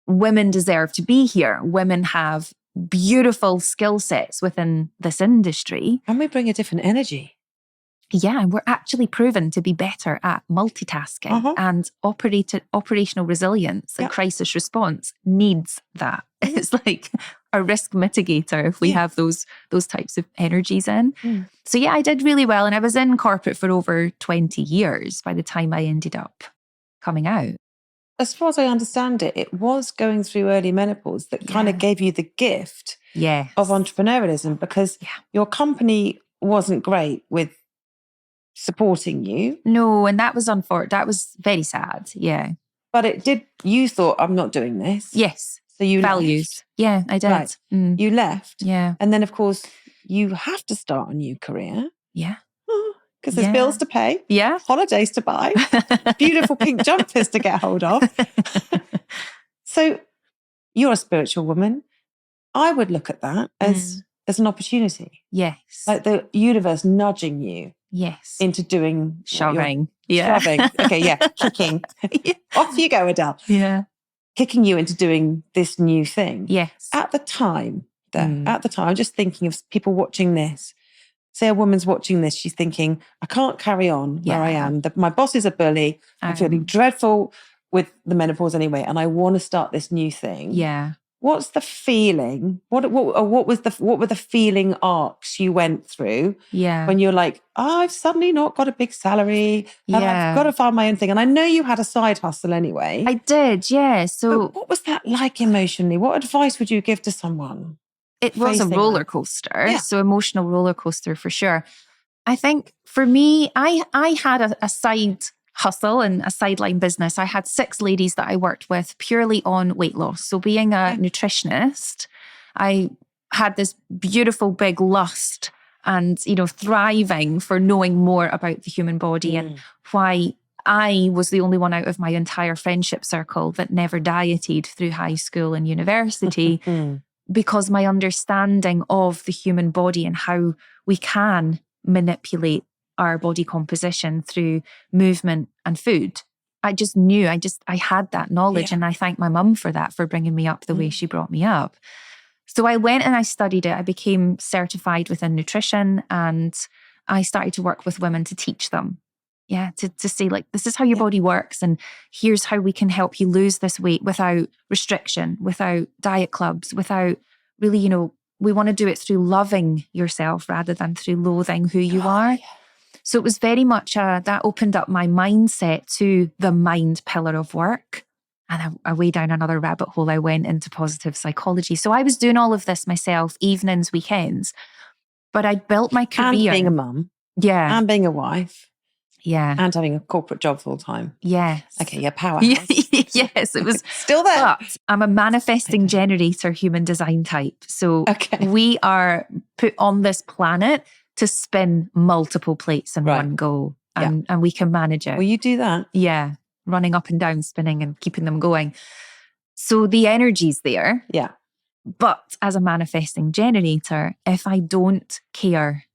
women deserve to be here. Women have beautiful skill sets within this industry. And we bring a different energy. Yeah, and we're actually proven to be better at multitasking and operational resilience and crisis response needs that. It's like a risk mitigator if we have those types of energies in. So I did really well. And I was in corporate for over 20 years by the time I ended up coming out. As far as I understand it, it was going through early menopause that kind of gave you the gift of entrepreneurialism because your company wasn't great with supporting you. No, and that was unfortunate. That was very sad. Yeah. But it did, you thought, I'm not doing this. Yes. So you values. left. Yeah, I did. Right. You left. Yeah. And then, of course, you have to start a new career. Yeah. Because there's bills to pay. Yeah. Holidays to buy. Beautiful pink jumpers to get hold of. So you're a spiritual woman. I would look at that as an opportunity. Yes. Like the universe nudging you. Yes. Into doing shoving. Shoving. Okay, kicking. Off you go, Adele. Yeah. Kicking you into doing this new thing. Yes. At the time, I'm just thinking of people watching this. Say a woman's watching this, she's thinking, I can't carry on where I am. My boss is a bully. I'm feeling dreadful with the menopause anyway, and I want to start this new thing. Yeah. What's the feeling? What were the feeling arcs you went through? Yeah. When you're like, I've suddenly not got a big salary and I've got to find my own thing. And I know you had a side hustle anyway. I did, yeah. So but what was that like emotionally? What advice would you give to someone? It was a roller coaster. So emotional roller coaster for sure. I think for me, I had a side hustle and a sideline business. I had 6 ladies that I worked with purely on weight loss. So being a nutritionist, I had this beautiful big lust and, thriving for knowing more about the human body and why I was the only one out of my entire friendship circle that never dieted through high school and university because my understanding of the human body and how we can manipulate our body composition through movement and food. I just knew, I had that knowledge and I thank my mum for that, for bringing me up the way she brought me up. So I went and I studied it. I became certified within nutrition and I started to work with women to teach them. Yeah, to say like, this is how your body works and here's how we can help you lose this weight without restriction, without diet clubs, without really, we want to do it through loving yourself rather than through loathing who you are. Yeah. So it was very much that opened up my mindset to the mind pillar of work. And way down another rabbit hole, I went into positive psychology. So I was doing all of this myself, evenings, weekends. But I built my career. And being a mum. Yeah. And being a wife. Yeah. And having a corporate job full time. Yes. Okay, yeah, powerhouse. Yes, it was. Still there. But I'm a manifesting generator human design type. So we are put on this planet to spin multiple plates in one go and we can manage it. Will you do that? Yeah. Running up and down, spinning and keeping them going. So the energy's there. Yeah. But as a manifesting generator, if I don't care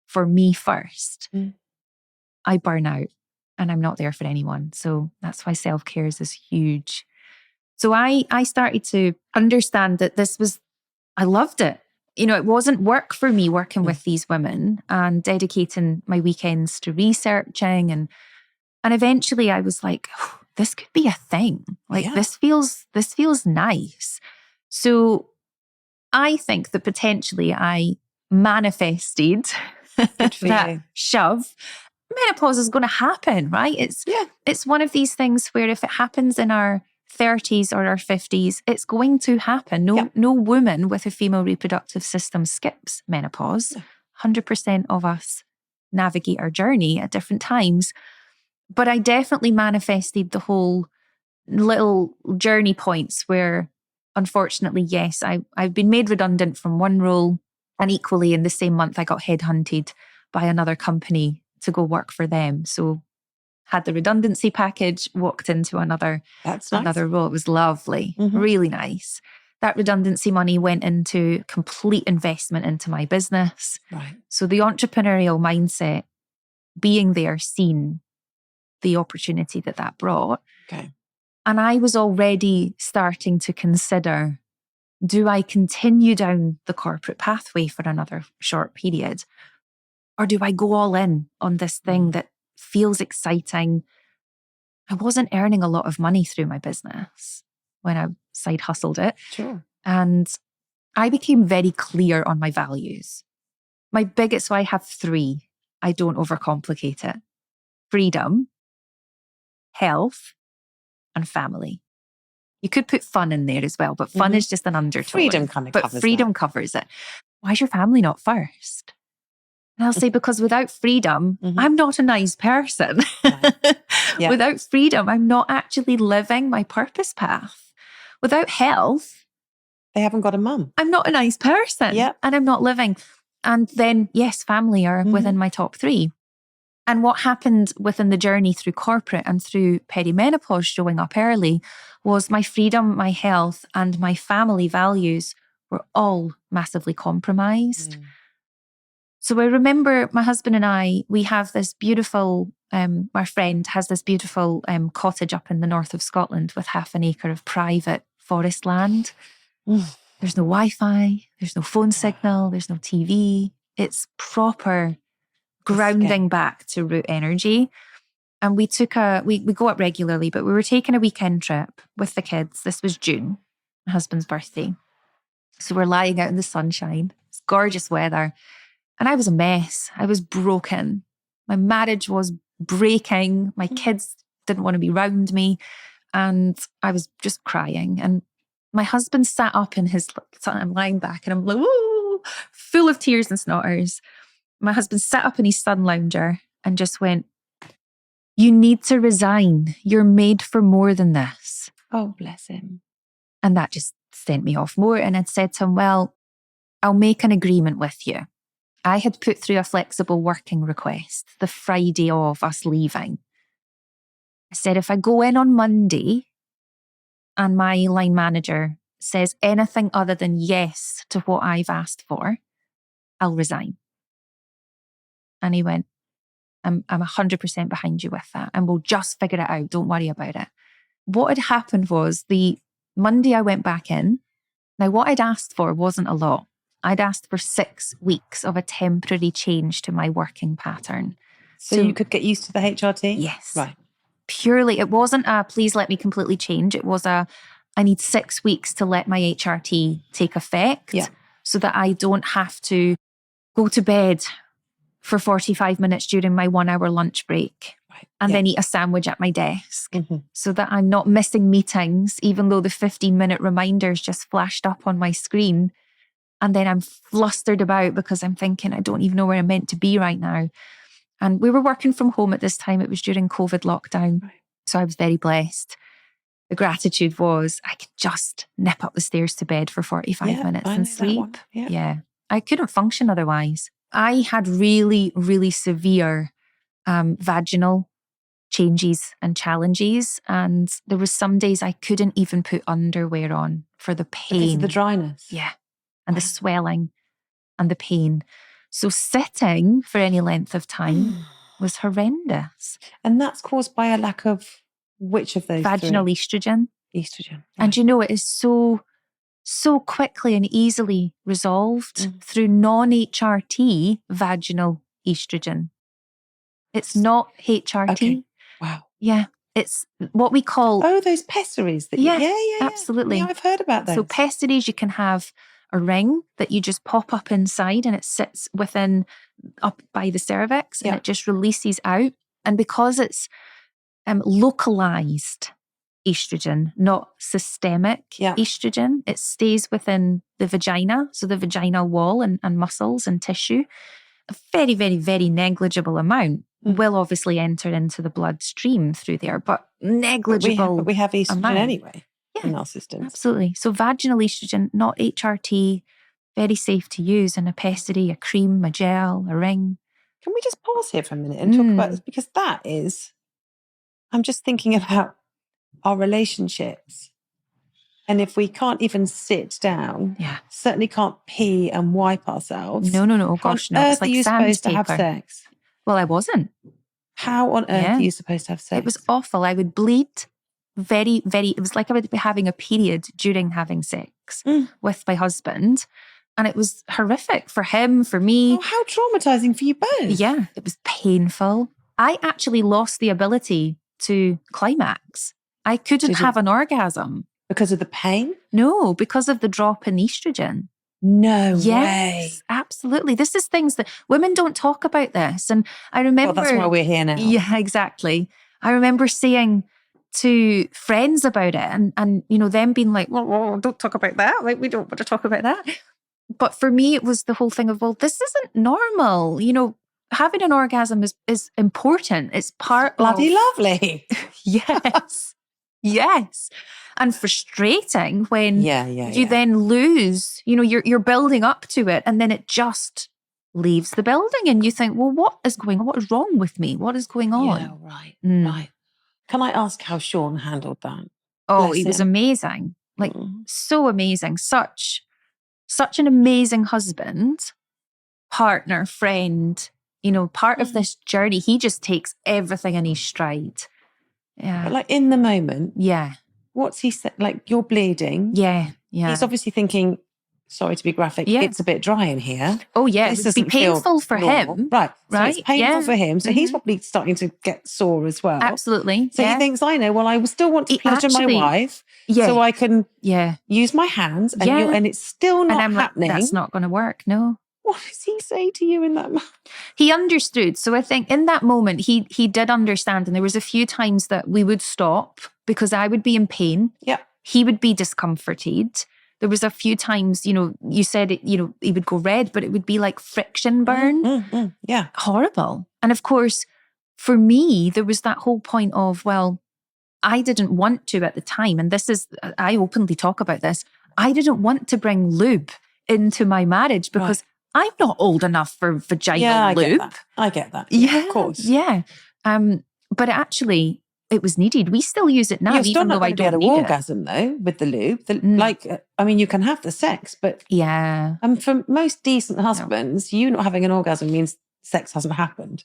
for me first, I burn out. and I'm not there for anyone. So that's why self-care is huge. So I started to understand that I loved it. It wasn't work for me working with these women and dedicating my weekends to researching. And eventually I was like, oh, this could be a thing. Like this feels nice. So I think that potentially I manifested that shove. Menopause is going to happen, right? It's one of these things where if it happens in our 30s or our 50s, it's going to happen. No woman with a female reproductive system skips menopause. 100% of us navigate our journey at different times. But I definitely manifested the whole little journey points where, unfortunately, yes, I've been made redundant from one role, and equally in the same month I got headhunted by another company to go work for them. So had the redundancy package, walked into another role. It was lovely, really nice. That redundancy money went into complete investment into my business. Right. So the entrepreneurial mindset, being there, seen the opportunity that brought. Okay. And I was already starting to consider, do I continue down the corporate pathway for another short period? Or do I go all in on this thing that feels exciting? I wasn't earning a lot of money through my business when I side hustled it. Sure. And I became very clear on my values. So I have 3. I don't overcomplicate it. Freedom, health, and family. You could put fun in there as well, but fun is just an undertone. Freedom kind of covers freedom covers it. Why is your family not first? And I'll say, because without freedom, I'm not a nice person. Right. Yeah. Without freedom, I'm not actually living my purpose path. Without health, they haven't got a mum. I'm not a nice person. Yeah. And I'm not living. And then, yes, family are within my top 3. And what happened within the journey through corporate and through perimenopause showing up early was my freedom, my health, and my family values were all massively compromised. So I remember my husband and I, we have this beautiful, our friend has this beautiful cottage up in the north of Scotland with 1/2 an acre of private forest land. There's no Wi-Fi, there's no phone signal, there's no TV. It's proper grounding back to root energy. And we took we go up regularly, but we were taking a weekend trip with the kids. This was June, my husband's birthday. So we're lying out in the sunshine. It's gorgeous weather. And I was a mess. I was broken. My marriage was breaking. My kids didn't want to be around me. And I was just crying. And my husband sat up in I'm lying back and I'm like, woo, full of tears and snotters. My husband sat up in his sun lounger and just went, you need to resign. You're made for more than this. Oh, bless him. And that just sent me off more. And I'd said to him, well, I'll make an agreement with you. I had put through a flexible working request the Friday of us leaving. I said, if I go in on Monday and my line manager says anything other than yes to what I've asked for, I'll resign. And he went, I'm 100% behind you with that. And we'll just figure it out. Don't worry about it. What had happened was the Monday I went back in. Now, what I'd asked for wasn't a lot. I'd asked for 6 weeks of a temporary change to my working pattern. So you could get used to the HRT? Yes. Right. Purely, it wasn't a please let me completely change. It was I need 6 weeks to let my HRT take effect so that I don't have to go to bed for 45 minutes during my 1-hour lunch break and then eat a sandwich at my desk so that I'm not missing meetings, even though the 15-minute reminders just flashed up on my screen. And then I'm flustered about because I'm thinking, I don't even know where I'm meant to be right now. And we were working from home at this time. It was during COVID lockdown. Right. So I was very blessed. The gratitude was I could just nip up the stairs to bed for 45 minutes and sleep. Yeah. I couldn't function otherwise. I had really, really severe vaginal changes and challenges. And there was some days I couldn't even put underwear on for the pain. Because of the dryness? Yeah. And the swelling and the pain. So sitting for any length of time was horrendous. And that's caused by a lack of which of those Vaginal three? estrogen. Estrogen. And it is so quickly and easily resolved through non-HRT vaginal estrogen. It's not HRT. Okay. Wow. Yeah. It's what we call... Oh, those pessaries. Yeah, absolutely. Yeah, I've heard about those. So pessaries, you can have a ring that you just pop up inside and it sits up by the cervix and it just releases out. And because it's localized estrogen, not systemic estrogen, it stays within the vagina, so the vaginal wall and muscles and tissue. A very, very, very negligible amount will obviously enter into the bloodstream through there, but negligible. But we have estrogen amount. Anyway in our systems. Absolutely. So vaginal estrogen, not HRT, very safe to use in a pessary, a cream, a gel, a ring. Can we just pause here for a minute and talk about this? Because I'm just thinking about our relationships. And if we can't even sit down, certainly can't pee and wipe ourselves. No. Gosh, no. How on It's earth like are you supposed to have sandpaper. sex? Well, I wasn't. How on earth are you supposed to have sex? It was awful. I would bleed very, very... It was like I would be having a period during having sex with my husband. And it was horrific for him, for me. Oh, how traumatizing for you both. Yeah, it was painful. I actually lost the ability to climax. I couldn't have an orgasm. Because of the pain? No, because of the drop in estrogen. No way. Yes, absolutely. This is things that women don't talk about this. And I remember... Well, that's why we're here now. Yeah, exactly. I remember saying to friends about it and them being like, well, don't talk about that. Like, we don't want to talk about that. But for me, it was the whole thing of, well, this isn't normal. Having an orgasm is important. It's part bloody lovely. Yes. Yes. And frustrating when you then lose, you're building up to it and then it just leaves the building and you think, well, what is going on? What is wrong with me? What is going on? Yeah, right. Can I ask how Sean handled that? Oh, he was amazing. Like, so amazing. Such an amazing husband, partner, friend, part of this journey. He just takes everything in his stride. Yeah. But like in the moment. Yeah. What's he said? Like, you're bleeding. Yeah. He's obviously thinking, sorry to be graphic, it's a bit dry in here. Oh, yeah. It would be painful for him. Right. So it's painful for him. So he's probably starting to get sore as well. Absolutely. So he thinks, I know, well, I still want to pleasure my wife so I can use my hands and it's still not happening. Like, that's not going to work. No. What does he say to you in that moment? He understood. So I think in that moment, he did understand. And there was a few times that we would stop because I would be in pain. Yeah. He would be discomforted. There was a few times, you said, he would go red, but it would be like friction burn. Yeah. Horrible. And of course, for me, there was that whole point of, well, I didn't want to at the time. And I openly talk about this. I didn't want to bring lube into my marriage because I'm not old enough for vaginal lube. I get that. Yeah, of course. Yeah. But actually, it was needed. We still use it now, even though I don't need it. Orgasm though with the lube. You can have the sex, but for most decent husbands, you not having an orgasm means sex hasn't happened.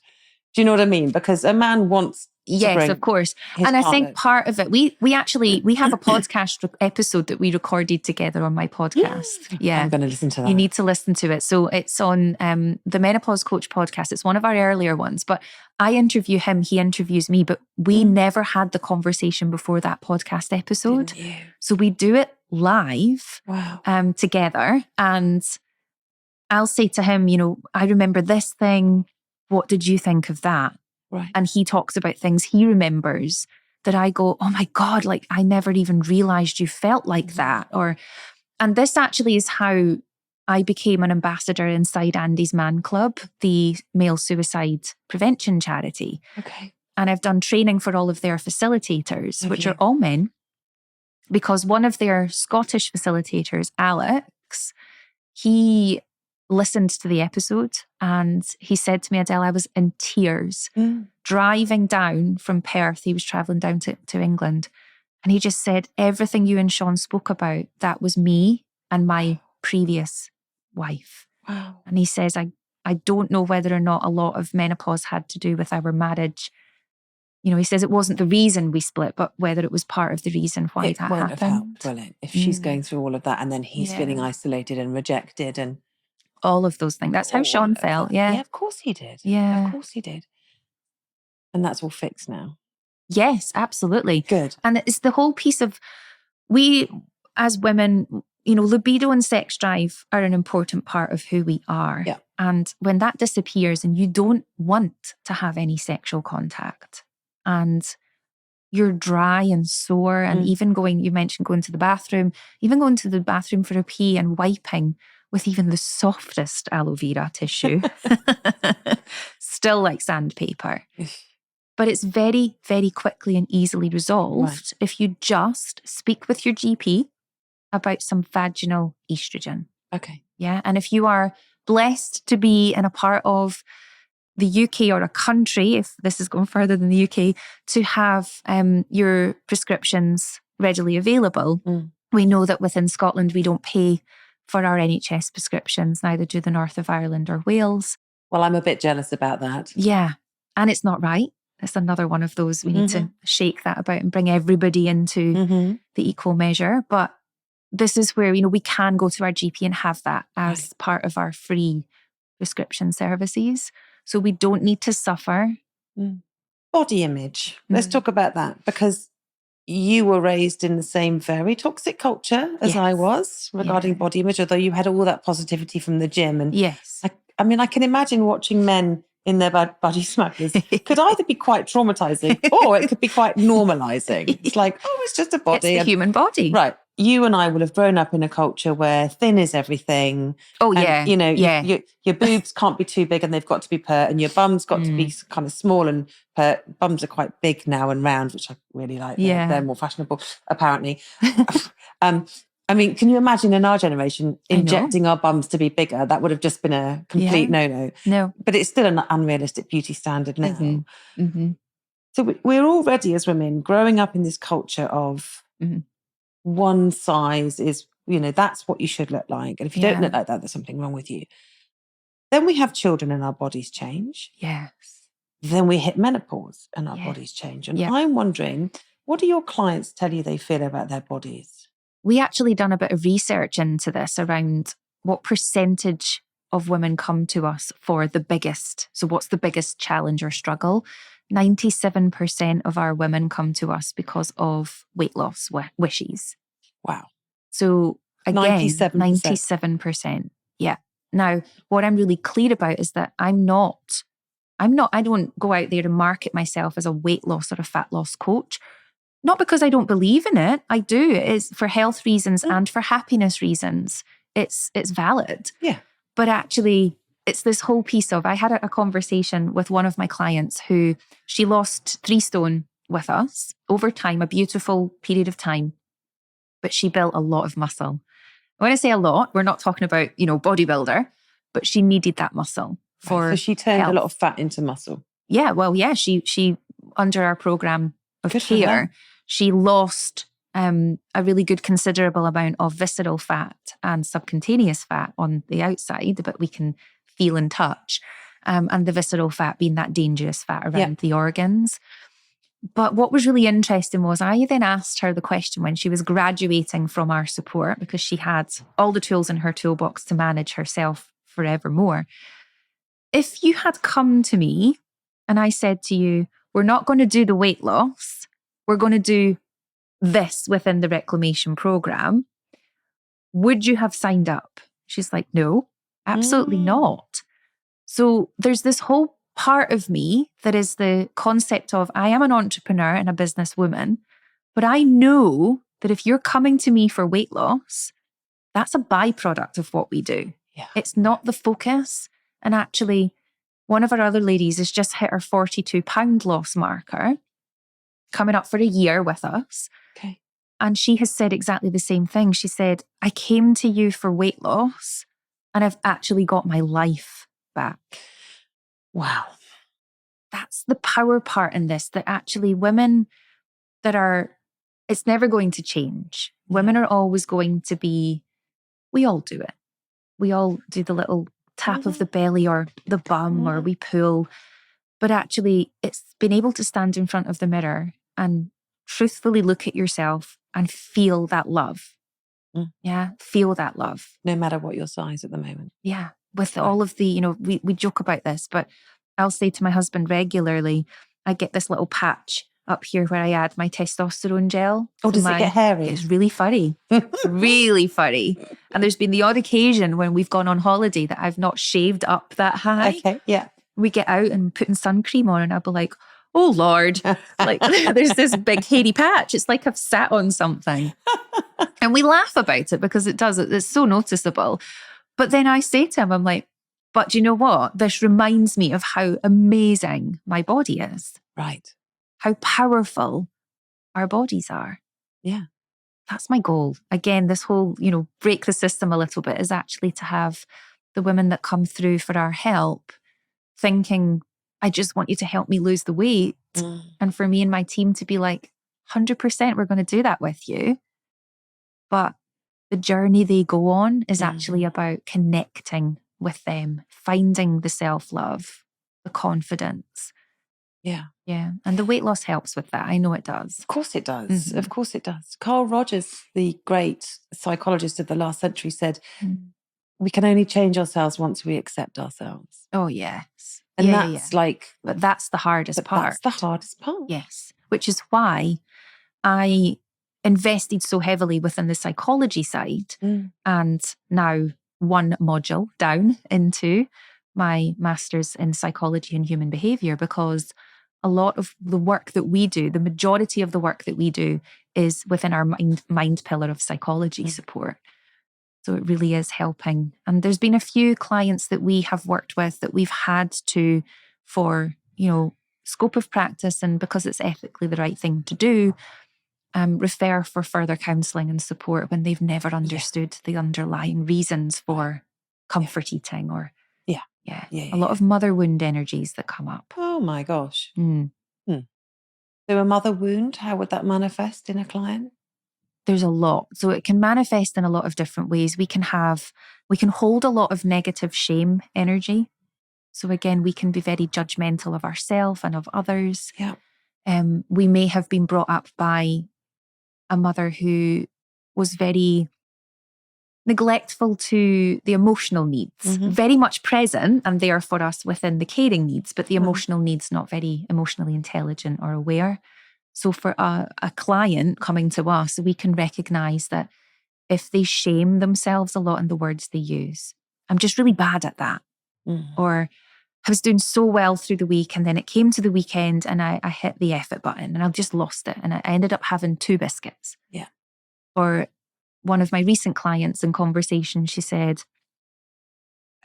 Do you know what I mean? Because a man wants. Yes, of course. And I think part of it, we have a podcast episode that we recorded together on my podcast. Yeah. I'm going to listen to that. You need to listen to it. So it's on the Menopause Coach podcast. It's one of our earlier ones, but I interview him, he interviews me, but we never had the conversation before that podcast episode. So we do it live together. And I'll say to him, I remember this thing. What did you think of that? Right. And he talks about things he remembers that I go, oh my God, like I never even realized you felt like that. And this actually is how I became an ambassador inside Andy's Man Club, the male suicide prevention charity. Okay. And I've done training for all of their facilitators, which are all men, because one of their Scottish facilitators, Alex, he listened to the episode and he said to me, Adele, I was in tears driving down from Perth. He was traveling down to England. And he just said, everything you and Sean spoke about, that was me and my previous wife. Wow. And he says, I I don't know whether or not a lot of menopause had to do with our marriage. You know, he says it wasn't the reason we split, but whether it was part of the reason why It that won't have happened. helped, will it? If she's going through all of that and then he's feeling isolated and rejected and all of those things. That's how Sean felt. Yeah. Yeah, of course he did. Yeah. Of course he did. And that's all fixed now. Yes, absolutely. Good. And it's the whole piece of, we as women, you know, libido and sex drive are an important part of who we are. Yeah. And when that disappears and you don't want to have any sexual contact and you're dry and sore and even you mentioned going to the bathroom, even going to the bathroom for a pee and wiping with even the softest aloe vera tissue, still like sandpaper. But it's very, very quickly and easily resolved if you just speak with your GP about some vaginal estrogen. Okay. Yeah. And if you are blessed to be in a part of the UK or a country, if this is going further than the UK, to have your prescriptions readily available, we know that within Scotland, we don't pay for our NHS prescriptions, neither do the north of Ireland or Wales. Well, I'm a bit jealous about that. Yeah. And it's not right. It's another one of those, we need to shake that about and bring everybody into the equal measure. But this is where, you know, we can go to our GP and have that as part of our free prescription services. So we don't need to suffer. Body image. Let's talk about that, because you were raised in the same very toxic culture as I was regarding body image, although you had all that positivity from the gym. And I mean, I can imagine watching men in their body smackers could either be quite traumatizing or it could be quite normalizing. It's like, oh, it's just a body. It's the human body. Right. You and I will have grown up in a culture where thin is everything. Oh, and, yeah. you know, your boobs can't be too big and they've got to be pert, and your bum's got to be kind of small and pert. Bums are quite big now and round, which I really like. They're more fashionable, apparently. I mean, can you imagine in our generation injecting our bums to be bigger? That would have just been a complete no-no. No. But it's still an unrealistic beauty standard now. So we're already, as women, growing up in this culture of one size is, you know, that's what you should look like. And if you don't look like that, there's something wrong with you. Then we have children and our bodies change. Yes. Then we hit menopause and our bodies change. And I'm wondering, what do your clients tell you they feel about their bodies? We actually done a bit of research into this around what percentage of women come to us for the biggest. So what's the biggest challenge or struggle? 97% of our women come to us because of weight loss wishes. Wow. So again, 97%. 97%. Yeah. Now, what I'm really clear about is that I don't go out there to market myself as a weight loss or a fat loss coach. Not because I don't believe in it. I do. It's for health reasons and for happiness reasons. It's valid. Yeah. But actually, it's this whole piece of, I had a conversation with one of my clients who, she lost 3 stone with us over time, a beautiful period of time, but she built a lot of muscle. When I say a lot, we're not talking about, you know, bodybuilder, but she needed that muscle for So she turned health. a lot of fat into muscle. Yeah, well, yeah, she under our program of care, she lost a really good considerable amount of visceral fat and subcutaneous fat on the outside, but we can feel and touch. And the visceral fat being that dangerous fat around the organs. But what was really interesting was I then asked her the question when she was graduating from our support, because she had all the tools in her toolbox to manage herself forevermore. If you had come to me and I said to you, we're not going to do the weight loss, we're going to do this within the reclamation program, would you have signed up? She's like, no, absolutely not. So there's this whole part of me that is the concept of, I am an entrepreneur and a businesswoman, but I know that if you're coming to me for weight loss, that's a byproduct of what we do. Yeah. It's not the focus. And actually, one of our other ladies has just hit her 42-pound loss marker, coming up for a year with us. Okay. And she has said exactly the same thing. She said, I came to you for weight loss and I've actually got my life back. Wow. That's the power part in this, that actually women it's never going to change. Women are always going to be, we all do it. We all do the little tap of the belly or the bum, or we pull. But actually, it's being able to stand in front of the mirror and truthfully look at yourself and feel that love. Yeah, feel that love. No matter what your size at the moment. Yeah, with all of the, we joke about this, but I'll say to my husband regularly, I get this little patch up here where I add my testosterone gel. Oh, does it get hairy? It's really furry. Really furry. And there's been the odd occasion when we've gone on holiday that I've not shaved up that high. Okay, yeah. We get out and putting sun cream on and I'll be like, oh Lord, like there's this big hairy patch. It's like I've sat on something. And we laugh about it because it's so noticeable. But then I say to him, I'm like, but you know what? This reminds me of how amazing my body is. Right. How powerful our bodies are. Yeah. That's my goal. Again, this whole, break the system a little bit is actually to have the women that come through for our help thinking, I just want you to help me lose the weight. And for me and my team to be like, 100% we're going to do that with you. But the journey they go on is actually about connecting with them, finding the self-love, the confidence. Yeah. Yeah. And the weight loss helps with that. I know it does. Of course it does. Of course it does. Carl Rogers, the great psychologist of the last century, said, we can only change ourselves once we accept ourselves. Oh, yes. And that's but that's the hardest part. That's the hardest part. Yes. Which is why I invested so heavily within the psychology side and now one module down into my master's in psychology and human behavior, because a lot of the work that we do, the majority of the work that we do is within our mind pillar of psychology support. So it really is helping. And there's been a few clients that we have worked with that we've had to, for, scope of practice and because it's ethically the right thing to do, refer for further counselling and support when they've never understood the underlying reasons for comfort eating or a lot of mother wound energies that come up. Oh my gosh. So a mother wound, how would that manifest in a client? There's a lot. So it can manifest in a lot of different ways. We can hold a lot of negative shame energy. So again, we can be very judgmental of ourselves and of others. Yeah. We may have been brought up by a mother who was very neglectful to the emotional needs, very much present and there for us within the caring needs, but the emotional needs not very emotionally intelligent or aware. So for a client coming to us, we can recognize that if they shame themselves a lot in the words they use, I'm just really bad at that. Or I was doing so well through the week and then it came to the weekend and I hit the effort button and I just lost it. And I ended up having 2 biscuits. Yeah. Or one of my recent clients in conversation, she said,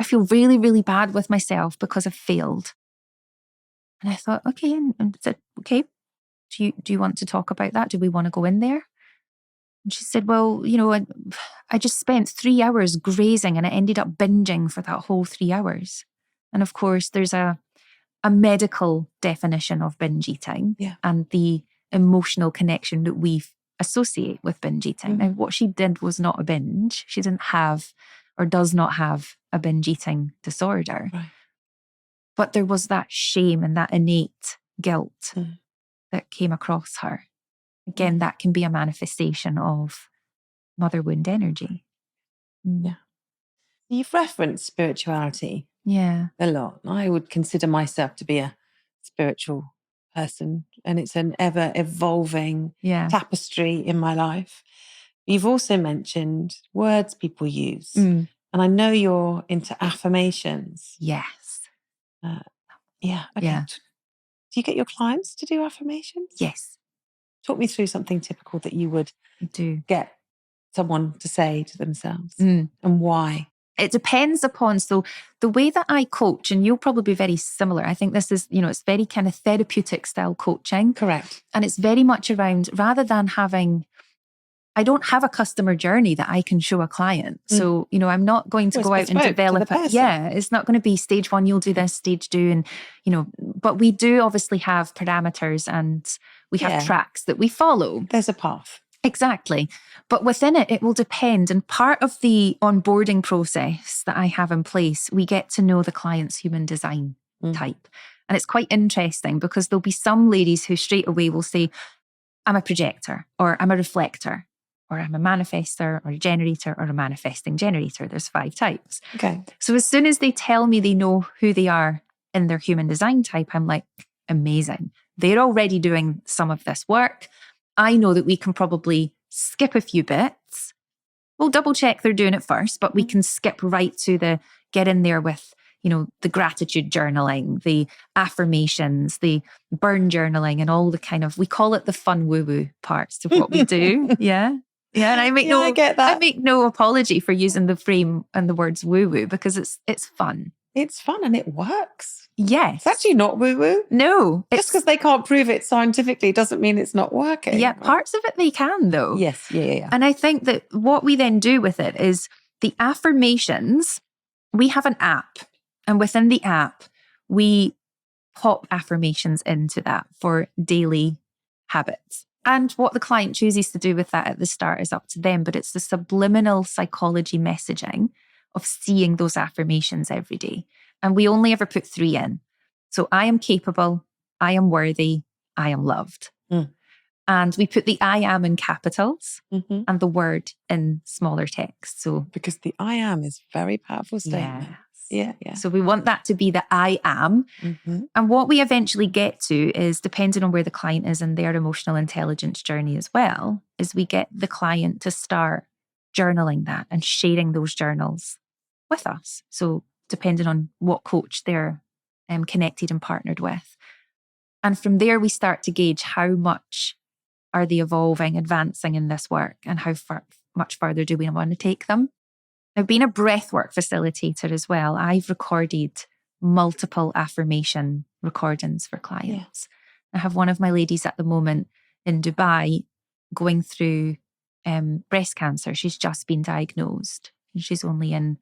I feel really, really bad with myself because I've failed. And I thought, okay. And said, okay, do you want to talk about that? Do we want to go in there? And she said, well, I just spent 3 hours grazing and I ended up binging for that whole 3 hours. And of course, there's a medical definition of binge eating and the emotional connection that we associate with binge eating. Now, what she did was not a binge. She didn't have or does not have a binge eating disorder. Right. But there was that shame and that innate guilt that came across her. Again, that can be a manifestation of mother wound energy. Yeah. You've referenced spirituality a lot. I would consider myself to be a spiritual person, and it's an ever evolving tapestry in my life. You've also mentioned words people use, and I know you're into affirmations. Yes. Okay. Do you get your clients to do affirmations? Yes. Talk me through something typical that you would get someone to say to themselves and why. It depends upon, so the way that I coach, and you'll probably be very similar. I think this is, it's very kind of therapeutic style coaching. Correct. And it's very much around, rather than I don't have a customer journey that I can show a client. So, I'm not going to go out and develop it. Yeah, it's not going to be stage 1, you'll do this, stage 2. And, but we do obviously have parameters and we have tracks that we follow. There's a path. Exactly. But within it, it will depend. And part of the onboarding process that I have in place, we get to know the client's human design type. And it's quite interesting because there'll be some ladies who straight away will say, I'm a projector, or I'm a reflector, or I'm a manifestor, or a generator, or a manifesting generator. There's 5 types. Okay. So as soon as they tell me they know who they are in their human design type, I'm like, amazing. They're already doing some of this work. I know that we can probably skip a few bits. We'll double check they're doing it first, but we can skip right to the get in there with, the gratitude journaling, the affirmations, the burn journaling, and all the kind of, we call it the fun woo-woo parts of what we do. Yeah. Yeah. And I get that. I make no apology for using the frame and the words woo-woo because it's fun. It's fun and it works. Yes. It's actually not woo-woo. No. Just because they can't prove it scientifically doesn't mean it's not working. Yeah, right? parts of it they can though. Yes, yeah. And I think that what we then do with it is the affirmations, we have an app. And within the app, we pop affirmations into that for daily habits. And what the client chooses to do with that at the start is up to them. But it's the subliminal psychology messaging of seeing those affirmations every day. And we only ever put 3 in. So I am capable, I am worthy, I am loved. And we put the I am in capitals and the word in smaller text. So because the I am is a very powerful statement. Yeah. So we want that to be the I am. And what we eventually get to is, depending on where the client is in their emotional intelligence journey as well, is we get the client to start journaling that and sharing those journals with us. So depending on what coach they're connected and partnered with. And from there, we start to gauge how much are they evolving, advancing in this work, and how much further do we want to take them. Now, being a breathwork facilitator as well, I've recorded multiple affirmation recordings for clients. I have one of my ladies at the moment in Dubai going through breast cancer. She's just been diagnosed and she's only in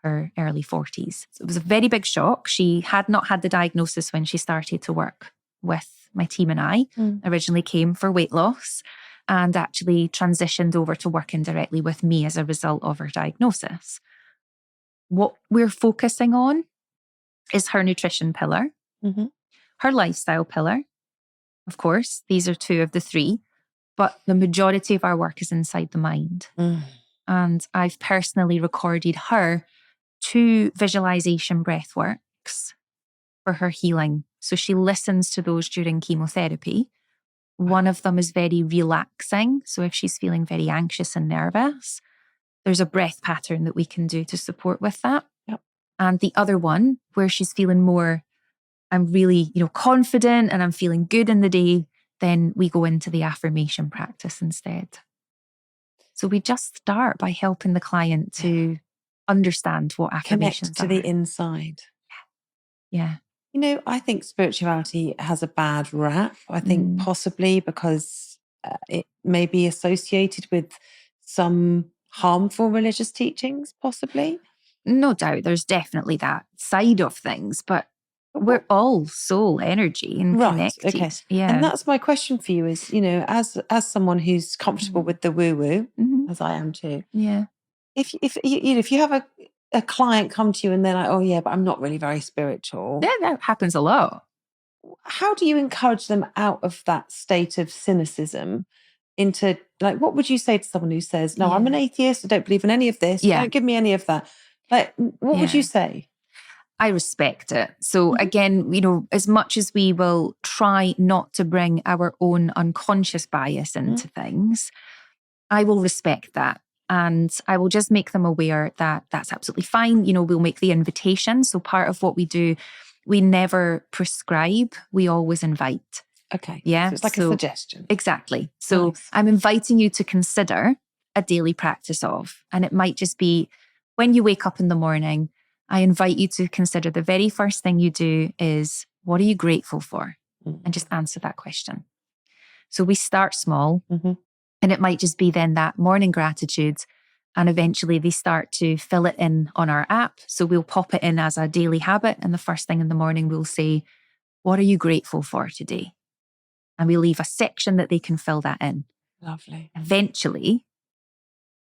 her early 40s. So it was a very big shock. She had not had the diagnosis when she started to work with my team and I. Originally came for weight loss and actually transitioned over to working directly with me as a result of her diagnosis. What we're focusing on is her nutrition pillar, her lifestyle pillar. Of course, these are 2 of the 3, but the majority of our work is inside the mind. And I've personally recorded her 2 visualization breath works for her healing. So she listens to those during chemotherapy. One of them is very relaxing. So if she's feeling very anxious and nervous, there's a breath pattern that we can do to support with that. And the other one, where she's feeling more, I'm really, confident and I'm feeling good in the day, then we go into the affirmation practice instead. So we just start by helping the client to understand what affirmations connect to the inside. Yeah. I think spirituality has a bad rap. I think possibly because it may be associated with some harmful religious teachings, possibly. No doubt there's definitely that side of things, but we're all soul energy and connected. Okay. Yeah. And that's my question for you is, as someone who's comfortable with the woo-woo, as I am too. Yeah. If you have a client come to you and they're like, oh yeah, but I'm not really very spiritual. Yeah, that happens a lot. How do you encourage them out of that state of cynicism into, like, what would you say to someone who says, no, I'm an atheist, I don't believe in any of this, don't give me any of that. Like, what would you say? I respect it. So again, as much as we will try not to bring our own unconscious bias into things, I will respect that. And I will just make them aware that that's absolutely fine. We'll make the invitation. So part of what we do, we never prescribe, we always invite. Okay. Yeah. So it's like a suggestion. Exactly. So I'm inviting you to consider a daily practice of, and it might just be when you wake up in the morning, I invite you to consider the very first thing you do is, what are you grateful for? And just answer that question. So we start small. And it might just be then that morning gratitude. And eventually they start to fill it in on our app. So we'll pop it in as a daily habit. And the first thing in the morning, we'll say, what are you grateful for today? And we leave a section that they can fill that in. Lovely. Eventually,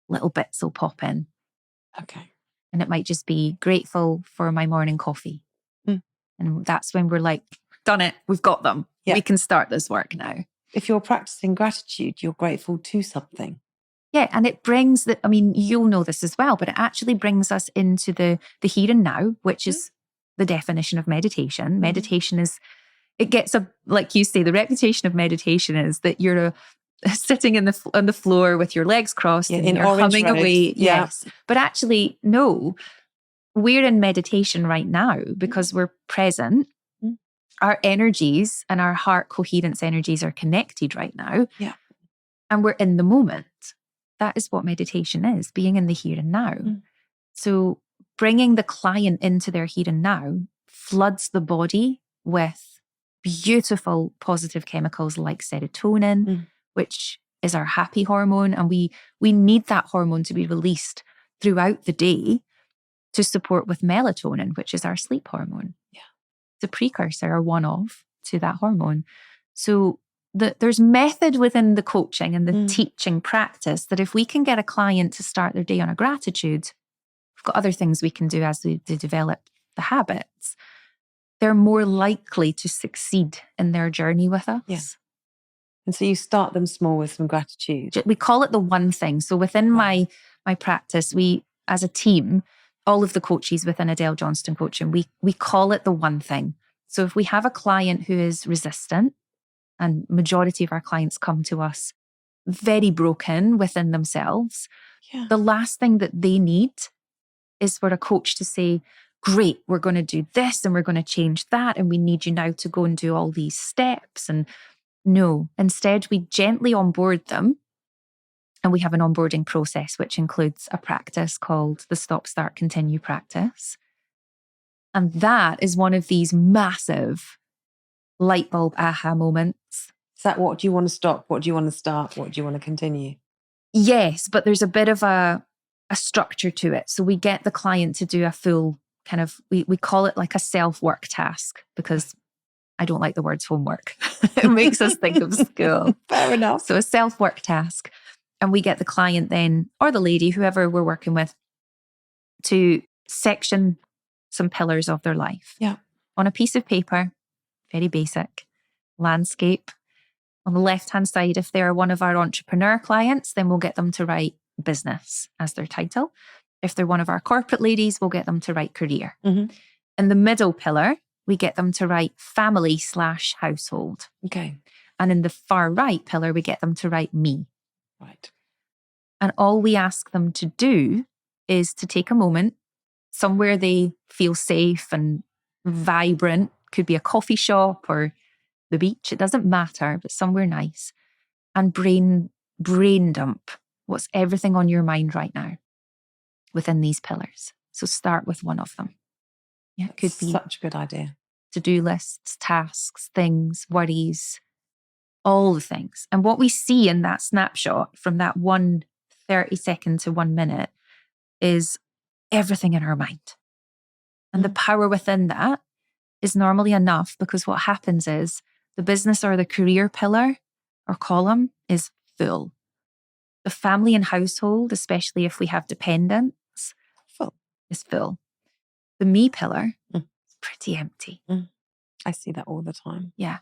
little bits will pop in. Okay. And it might just be grateful for my morning coffee. Mm. And that's when we're like, done it, we've got them. Yeah. We can start this work now. If you're practicing gratitude, you're grateful to something. Yeah, and it brings you'll know this as well, but it actually brings us into the here and now, which is the definition of meditation. Meditation is, it gets like you say, the reputation of meditation is that you're sitting on the floor with your legs crossed and in you're humming robes. away. Yes. But actually, no, we're in meditation right now because we're present. Our energies and our heart coherence energies are connected right now. Yeah. And we're in the moment. That is what meditation is, being in the here and now. So bringing the client into their here and now floods the body with beautiful positive chemicals like serotonin, which is our happy hormone. And we need that hormone to be released throughout the day to support with melatonin, which is our sleep hormone. Yeah. It's a precursor or one-off to that hormone. So there's method within the coaching and the teaching practice that if we can get a client to start their day on a gratitude, we've got other things we can do as they develop the habits. They're more likely to succeed in their journey with us. Yeah. And so you start them small with some gratitude. We call it the one thing. So within my practice, we, as a team, all of the coaches within Adele Johnston coaching, we call it the one thing. So if we have a client who is resistant, and majority of our clients come to us very broken within themselves, the last thing that they need is for a coach to say, great, we're going to do this and we're going to change that. And we need you now to go and do all these steps. And no, instead we gently onboard them. And we have an onboarding process, which includes a practice called the Stop, Start, Continue practice. And that is one of these massive light bulb aha moments. Is that what do you want to stop? What do you want to start? What do you want to continue? Yes, but there's a bit of a structure to it. So we get the client to do a full kind of, we call it like a self-work task because I don't like the words homework. It makes us think of school. Fair enough. So a self-work task. And we get the client then, or the lady, whoever we're working with, to section some pillars of their life. Yeah. On a piece of paper, very basic, landscape. On the left-hand side, if they're one of our entrepreneur clients, then we'll get them to write business as their title. If they're one of our corporate ladies, we'll get them to write career. In the middle pillar, we get them to write family/household. Okay. And in the far right pillar, we get them to write me. Right. And all we ask them to do is to take a moment somewhere they feel safe and vibrant. Could be a coffee shop or the beach. It doesn't matter, but somewhere nice. And brain dump what's everything on your mind right now within these pillars. So start with one of them. Yeah, it could be such a good idea. To-do lists, tasks, things, worries, all the things. And what we see in that snapshot from that 30 second to 1 minute is everything in our mind. And the power within that is normally enough because what happens is the business or the career pillar or column is full. The family and household, especially if we have dependents, is full. The me pillar is pretty empty. I see that all the time. Yeah.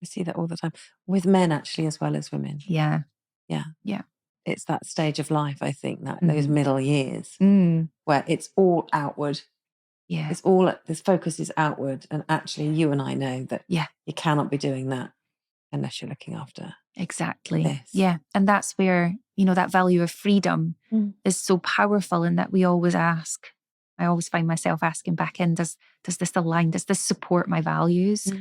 I see that all the time. With men actually as well as women. Yeah. Yeah. Yeah. It's that stage of life, I think, that those middle years where it's all outward. Yeah. It's all, this focus is outward. And actually you and I know that you cannot be doing that unless you're looking after. Exactly. This. Yeah. And that's where, that value of freedom is so powerful in that we always ask. I always find myself asking back in, does this align? Does this support my values?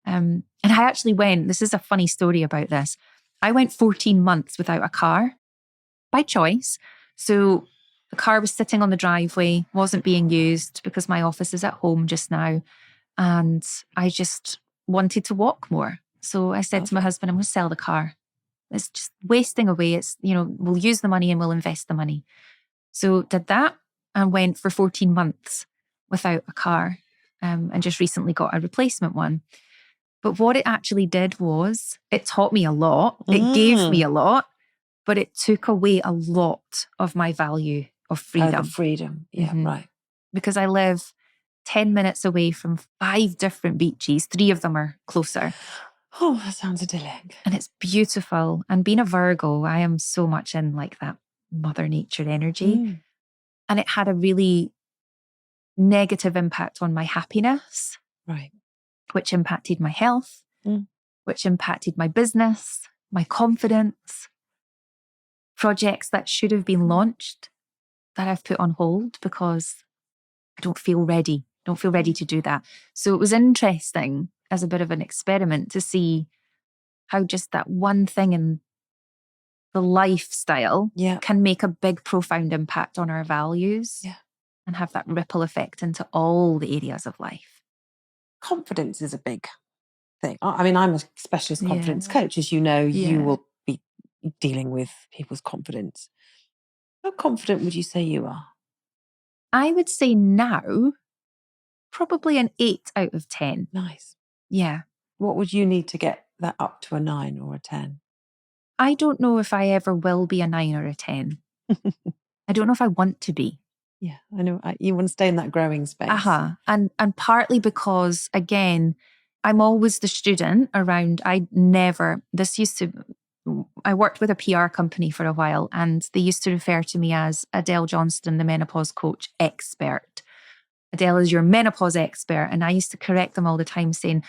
And I actually this is a funny story about this. I went 14 months without a car by choice. So the car was sitting on the driveway, wasn't being used because my office is at home just now. And I just wanted to walk more. So I said to my husband, I'm going to sell the car. It's just wasting away. It's, we'll use the money and we'll invest the money. So did that and went for 14 months without a car and just recently got a replacement one. But what it actually did was it taught me a lot. It gave me a lot, but it took away a lot of my value of freedom. Oh, the freedom. Yeah, right. Because I live 10 minutes away from 5 different beaches. 3 of them are closer. Oh, that sounds idyllic. And it's beautiful. And being a Virgo, I am so much in like that Mother Nature energy. And it had a really negative impact on my happiness. Right. Which impacted my health, which impacted my business, my confidence, projects that should have been launched that I've put on hold because I don't feel ready to do that. So it was interesting as a bit of an experiment to see how just that one thing in the lifestyle can make a big, profound impact on our values and have that ripple effect into all the areas of life. Confidence is a big thing. I mean, I'm a specialist confidence coach. As you know, you will be dealing with people's confidence. How confident would you say you are? I would say now, probably an 8 out of 10. Nice. Yeah. What would you need to get that up to a 9 or a 10? I don't know if I ever will be a 9 or a 10. I don't know if I want to be. Yeah, I know. You want to stay in that growing space. And partly because, again, I'm always the student around. I worked with a PR company for a while, and they used to refer to me as Adele Johnston, the Menopause Coach expert. Adele is your menopause expert. And I used to correct them all the time saying,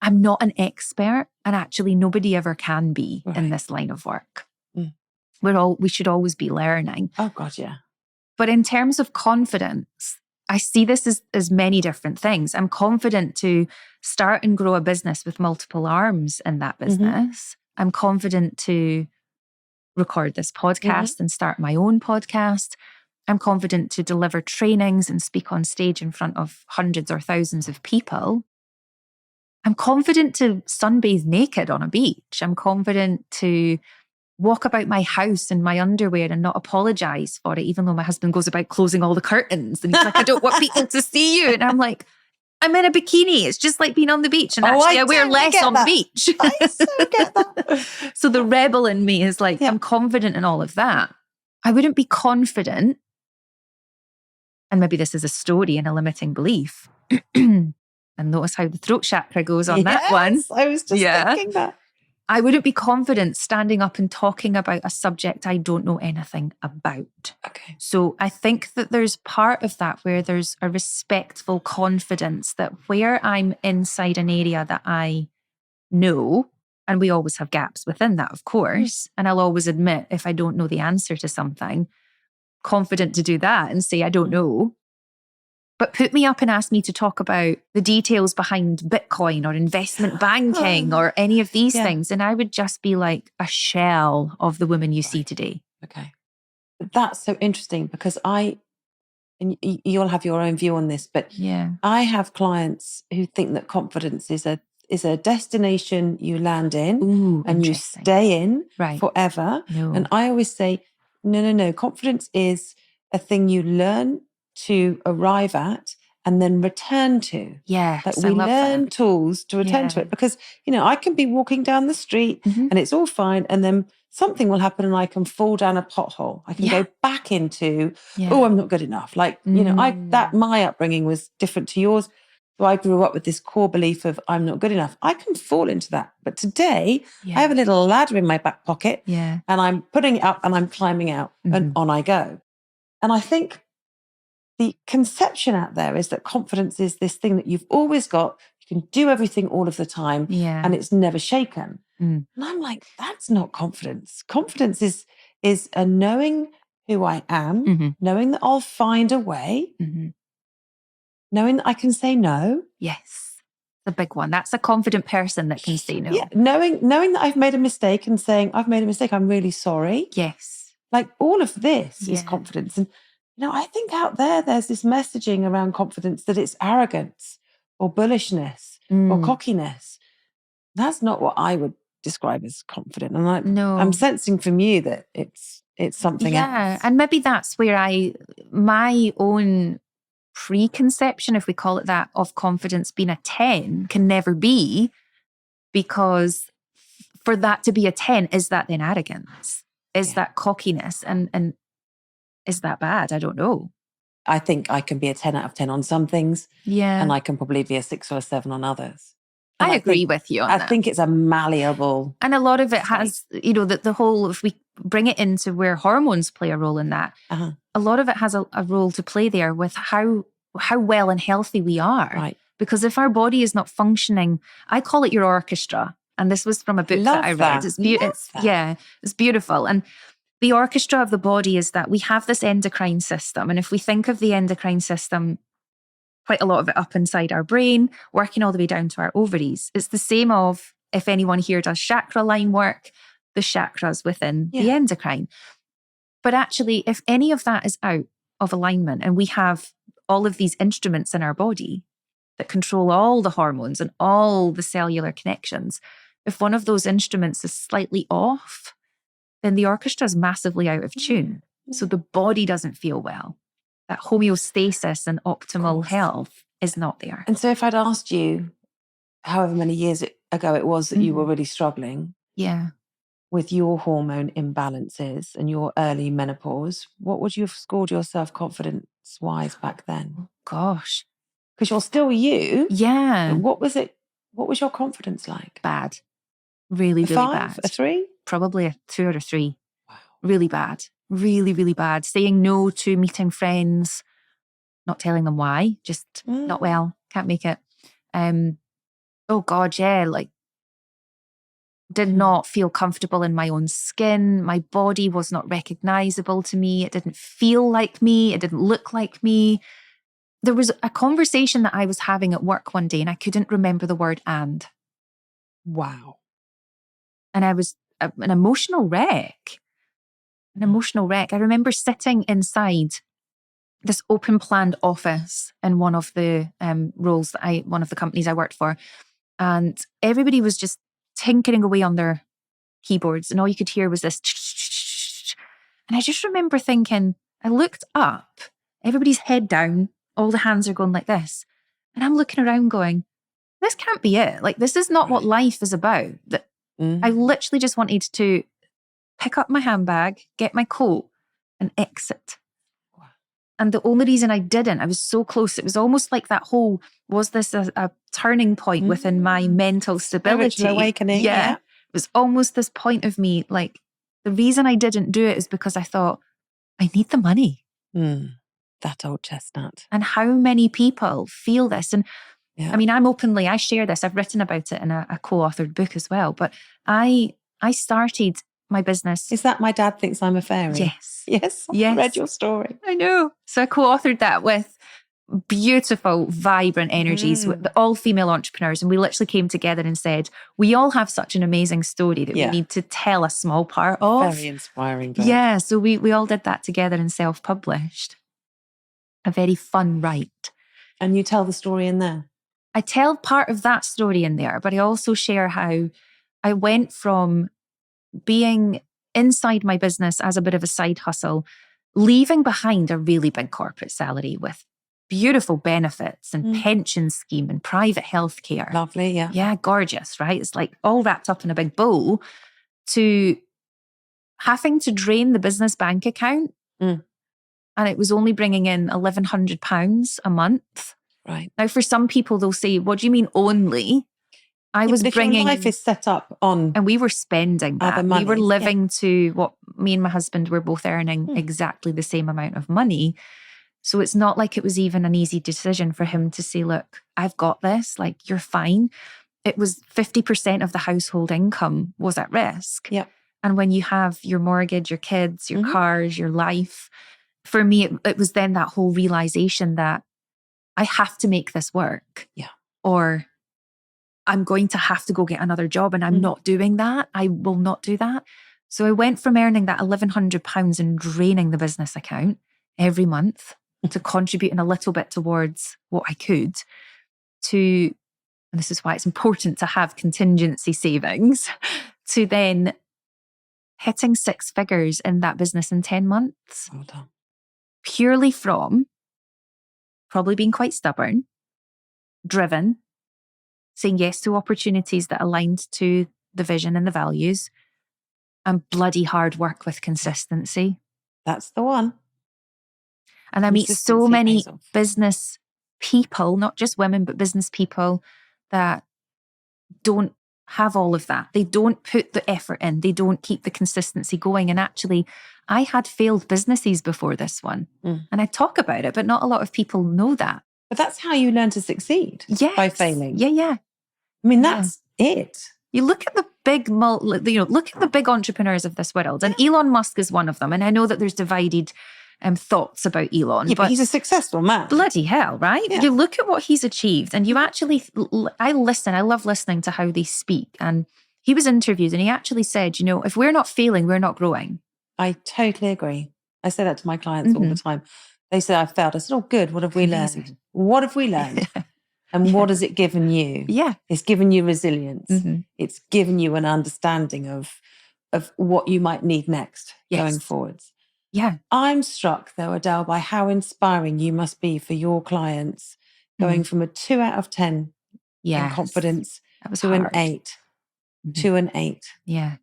I'm not an expert, and actually nobody ever can be in this line of work. We should always be learning. Oh God, yeah. But in terms of confidence, I see this as many different things. I'm confident to start and grow a business with multiple arms in that business. I'm confident to record this podcast and start my own podcast. I'm confident to deliver trainings and speak on stage in front of hundreds or thousands of people. I'm confident to sunbathe naked on a beach. I'm confident to walk about my house in my underwear and not apologize for it, even though my husband goes about closing all the curtains. And he's like, I don't want people to see you. And I'm like, I'm in a bikini. It's just like being on the beach. And actually, I wear less on the beach. I so get that. So the rebel in me is like, I'm confident in all of that. I wouldn't be confident. And maybe this is a story and a limiting belief. And notice how the throat chakra goes on that one. I was just thinking that. I wouldn't be confident standing up and talking about a subject I don't know anything about. Okay. So I think that there's part of that where there's a respectful confidence that where I'm inside an area that I know, and we always have gaps within that, of course, and I'll always admit if I don't know the answer to something, confident to do that and say, I don't know. But put me up and ask me to talk about the details behind Bitcoin or investment banking or any of these things. And I would just be like a shell of the woman you see today. Okay. That's so interesting because and you'll have your own view on this, but I have clients who think that confidence is a destination you land in and you stay in forever. No. And I always say, no. Confidence is a thing you learn to arrive at and then return to. Yes, that we learn tools to return to it because, I can be walking down the street and it's all fine. And then something will happen and I can fall down a pothole. I can go back into, I'm not good enough. Like, my upbringing was different to yours. So I grew up with this core belief of I'm not good enough. I can fall into that. But today I have a little ladder in my back pocket and I'm putting it up and I'm climbing out and on I go. And I think the conception out there is that confidence is this thing that you've always got. You can do everything all of the time and it's never shaken. And I'm like, that's not confidence. Confidence is a knowing who I am, knowing that I'll find a way, knowing that I can say no. Yes. The big one. That's a confident person that can say no. Yeah. Knowing that I've made a mistake and saying, I've made a mistake, I'm really sorry. Yes. Like all of this is confidence. And I think out there's this messaging around confidence that it's arrogance or bullishness or cockiness. That's not what I would describe as confident. And I'm sensing from you that it's something else. Yeah, and maybe that's where my own preconception, if we call it that, of confidence being a 10 can never be because for that to be a 10, is that then arrogance? Is that cockiness? And is that bad? I don't know. I think I can be a 10 out of 10 on some things. Yeah. And I can probably be a 6 or a 7 on others. And I agree with you on that. I think it's a malleable. And a lot of it has, the whole, if we bring it into where hormones play a role in that, a lot of it has a role to play there with how well and healthy we are. Right. Because if our body is not functioning, I call it your orchestra. And this was from a book that I read. It's beautiful. And the orchestra of the body is that we have this endocrine system. And if we think of the endocrine system, quite a lot of it up inside our brain, working all the way down to our ovaries. It's the same of, if anyone here does chakra line work, the chakras within the endocrine. But actually, if any of that is out of alignment and we have all of these instruments in our body that control all the hormones and all the cellular connections, if one of those instruments is slightly off, then the orchestra is massively out of tune. So the body doesn't feel well. That homeostasis and optimal health is not there. And so if I'd asked you, however many years ago it was that you were really struggling with your hormone imbalances and your early menopause, what would you have scored your self-confidence-wise back then? Gosh. Because you're still you. Yeah. What was it? What was your confidence like? Bad. Really, really bad. A 3? Probably a 2 or a 3. Wow. Really bad. Really, really bad. Saying no to meeting friends, not telling them why, just not well, can't make it. Oh God, did not feel comfortable in my own skin. My body was not recognizable to me. It didn't feel like me. It didn't look like me. There was a conversation that I was having at work one day and I couldn't remember the word "and." Wow. And I was an emotional wreck. I remember sitting inside this open planned office in one of the one of the companies I worked for. And everybody was just tinkering away on their keyboards. And all you could hear was this. And I just remember thinking, I looked up, everybody's head down, all the hands are going like this. And I'm looking around going, this can't be it. Like, this is not what life is about. I literally just wanted to pick up my handbag, get my coat and exit. Wow. And the only reason I didn't, I was so close. It was almost like that whole, was this a turning point within my mental stability? Spiritual awakening. Yeah. It was almost this point of me, like, the reason I didn't do it is because I thought, I need the money. That old chestnut. And how many people feel this? And I mean, I share this. I've written about it in a co-authored book as well. But I started my business. Is that My Dad Thinks I'm a Fairy? Yes. Yes. I read your story. I know. So I co-authored that with beautiful, vibrant energies with all female entrepreneurs. And we literally came together and said, we all have such an amazing story that we need to tell a small part of. Very inspiring book. Yeah. So we all did that together and self-published. A very fun write. And you tell the story in there? I tell part of that story in there, but I also share how I went from being inside my business as a bit of a side hustle, leaving behind a really big corporate salary with beautiful benefits and pension scheme and private healthcare. Lovely, yeah. Yeah, gorgeous, right? It's like all wrapped up in a big bowl, to having to drain the business bank account. And it was only bringing in £1,100 a month. Right. Now, for some people, they'll say, what do you mean only? I was bringing... Your life is set up on... And we were spending that. We were living to what me and my husband were both earning exactly the same amount of money. So it's not like it was even an easy decision for him to say, look, I've got this, like, you're fine. It was 50% of the household income was at risk. Yeah. And when you have your mortgage, your kids, your cars, your life, for me, it was then that whole realization that I have to make this work. Yeah. Or I'm going to have to go get another job, and I'm not doing that. I will not do that. So I went from earning that £1,100 and draining the business account every month to contributing a little bit towards what I could, to, and this is why it's important to have contingency savings, to then hitting 6 figures in that business in 10 months. Well done. Purely from probably being quite stubborn, driven, saying yes to opportunities that aligned to the vision and the values, and bloody hard work with consistency. That's the one. And I meet so Consistency many pays off. business people, not just women, but business people that don't have all of that. They don't put the effort in. They don't keep the consistency going. And actually, I had failed businesses before this one. And I talk about it, but not a lot of people know that. But that's how you learn to succeed. Yes. By failing. Yeah. I mean, that's it. You look at the big, look at the big entrepreneurs of this world, and Elon Musk is one of them. And I know that there's divided thoughts about Elon, but he's a successful man. Bloody hell, right? Yeah. You look at what he's achieved, and you actually, I love listening to how they speak. And he was interviewed, and he actually said, if we're not failing, we're not growing. I totally agree. I say that to my clients all the time. They say, I failed. I said, oh, good. What have we learned? What have we learned? And what has it given you? Yeah. It's given you resilience. It's given you an understanding of what you might need next going forwards. Yeah. I'm struck, though, Adele, by how inspiring you must be for your clients, going from a 2 out of 10 in confidence to an 8, to an 8. Yeah.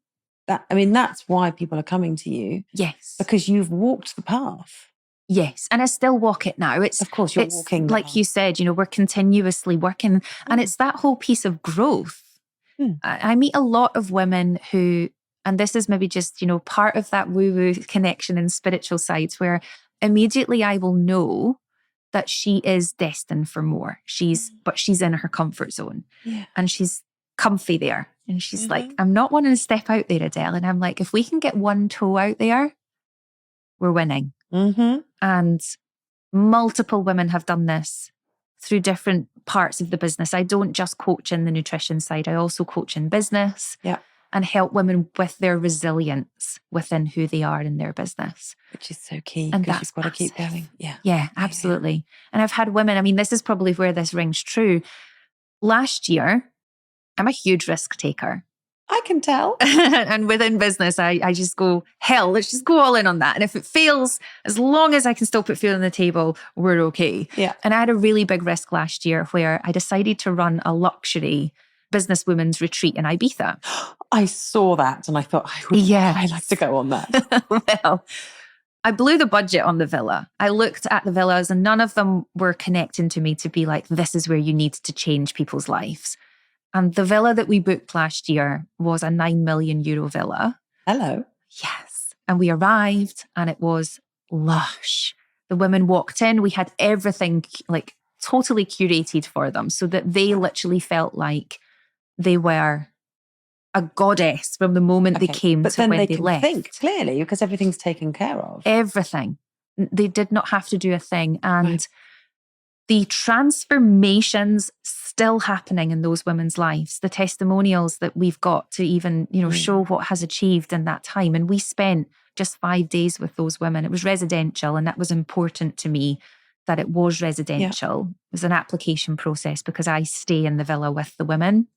That's why people are coming to you. Yes. Because you've walked the path. Yes. And I still walk it now. Of course, you're walking. Like you said, we're continuously working. And it's that whole piece of growth. I meet a lot of women who, and this is maybe just, part of that woo-woo connection and spiritual sides, where immediately I will know that she is destined for more. But she's in her comfort zone. Yeah. And she's comfy there. And she's like, I'm not wanting to step out there, Adele. And I'm like, if we can get one toe out there, we're winning. And multiple women have done this through different parts of the business. I don't just coach in the nutrition side. I also coach in business and help women with their resilience within who they are in their business. Which is so key, and because you've got to keep going. Yeah, absolutely. Yeah. And I've had women, this is probably where this rings true. Last year, I'm a huge risk taker. I can tell. And within business, I just go, hell, let's just go all in on that. And if it fails, as long as I can still put food on the table, we're okay. Yeah. And I had a really big risk last year where I decided to run a luxury businesswomen's retreat in Ibiza. I saw that and I thought, I'd like to go on that. Well, I blew the budget on the villa. I looked at the villas and none of them were connecting to me to be like, this is where you need to change people's lives. And the villa that we booked last year was a €9 million villa. Hello. Yes. And we arrived and it was lush. The women walked in. We had everything like totally curated for them so that they literally felt like they were a goddess from the moment they came to when they left. Think clearly because everything's taken care of. Everything. They did not have to do a thing. And the transformations still happening in those women's lives, the testimonials that we've got to even, show what has achieved in that time. And we spent just 5 days with those women. It was residential, and that was important to me that it was residential. It was an application process because I stay in the villa with the women.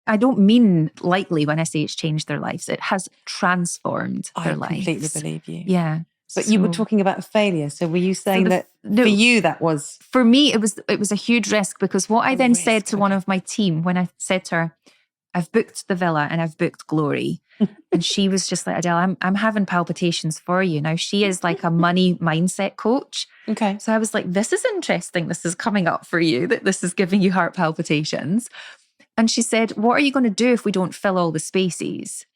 I don't mean lightly when I say it's changed their lives. It has transformed their lives. I completely believe you. Yeah. But you were talking about failure. So were you saying for you that was... For me, it was a huge risk because what I then said to one of my team when I said to her, I've booked the villa and I've booked Glory. And she was just like, Adele, I'm having palpitations for you. Now, she is like a money mindset coach. Okay. So I was like, this is interesting. This is coming up for you, that this is giving you heart palpitations. And she said, what are you going to do if we don't fill all the spaces?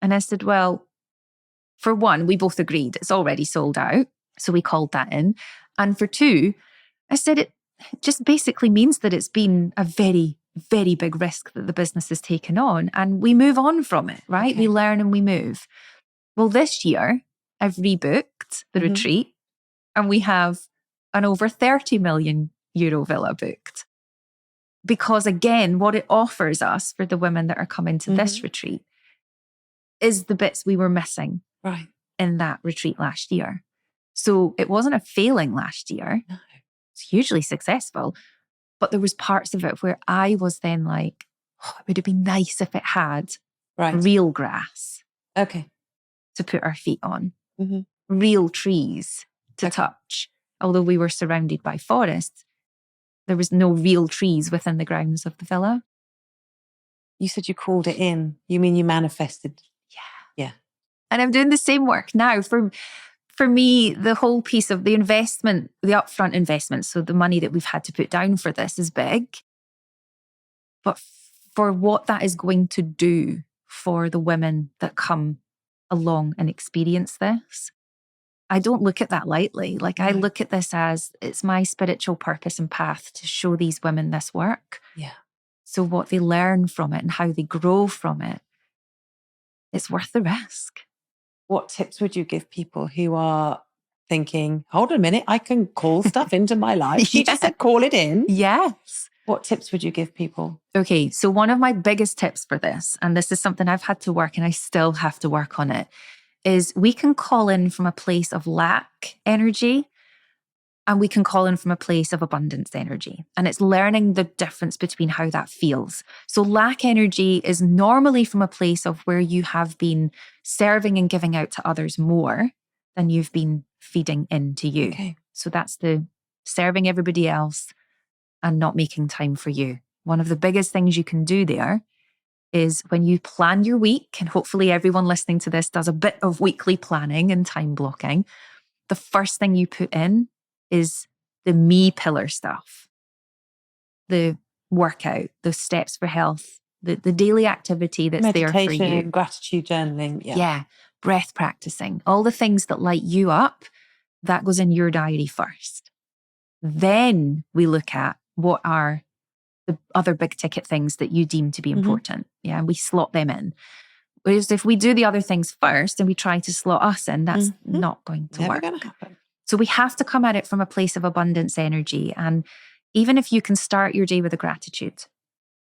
And I said, well, for one, we both agreed it's already sold out. So we called that in. And for two, I said it just basically means that it's been a very, very big risk that the business has taken on. And we move on from it, right? Okay. We learn and we move. Well, this year, I've rebooked the retreat and we have an over €30 million villa booked. Because again, what it offers us for the women that are coming to this retreat is the bits we were missing. Right. In that retreat last year. So it wasn't a failing last year. No. It's hugely successful. But there was parts of it where I was then like, it would have been nice if it had real grass. Okay. To put our feet on. Real trees to touch. Although we were surrounded by forests, there was no real trees within the grounds of the villa. You said you called it in. You mean you manifested? Yeah. And I'm doing the same work now. For me, the whole piece of the investment, the upfront investment, so the money that we've had to put down for this is big. But for what that is going to do for the women that come along and experience this, I don't look at that lightly. Like, I look at this as it's my spiritual purpose and path to show these women this work. Yeah. So what they learn from it and how they grow from it, it's worth the risk. What tips would you give people who are thinking, hold on a minute, I can call stuff into my life? She just said call it in. Yes. What tips would you give people? Okay, so one of my biggest tips for this, and this is something I've had to work and I still have to work on it, is we can call in from a place of lack energy and we can call in from a place of abundance energy. And it's learning the difference between how that feels. So lack energy is normally from a place of where you have been serving and giving out to others more than you've been feeding into you. Okay. So that's the serving everybody else and not making time for you. One of the biggest things you can do there is when you plan your week, and hopefully everyone listening to this does a bit of weekly planning and time blocking, the first thing you put in is the me pillar stuff, the workout, the steps for health, the daily activity that's there for you. Meditation, gratitude journaling. Yeah. Breath practicing, all the things that light you up, that goes in your diary first. Then we look at what are the other big ticket things that you deem to be important. Yeah. And we slot them in. Whereas if we do the other things first and we try to slot us in, that's not going to Never work. going to happen. So we have to come at it from a place of abundance energy. And even if you can start your day with a gratitude,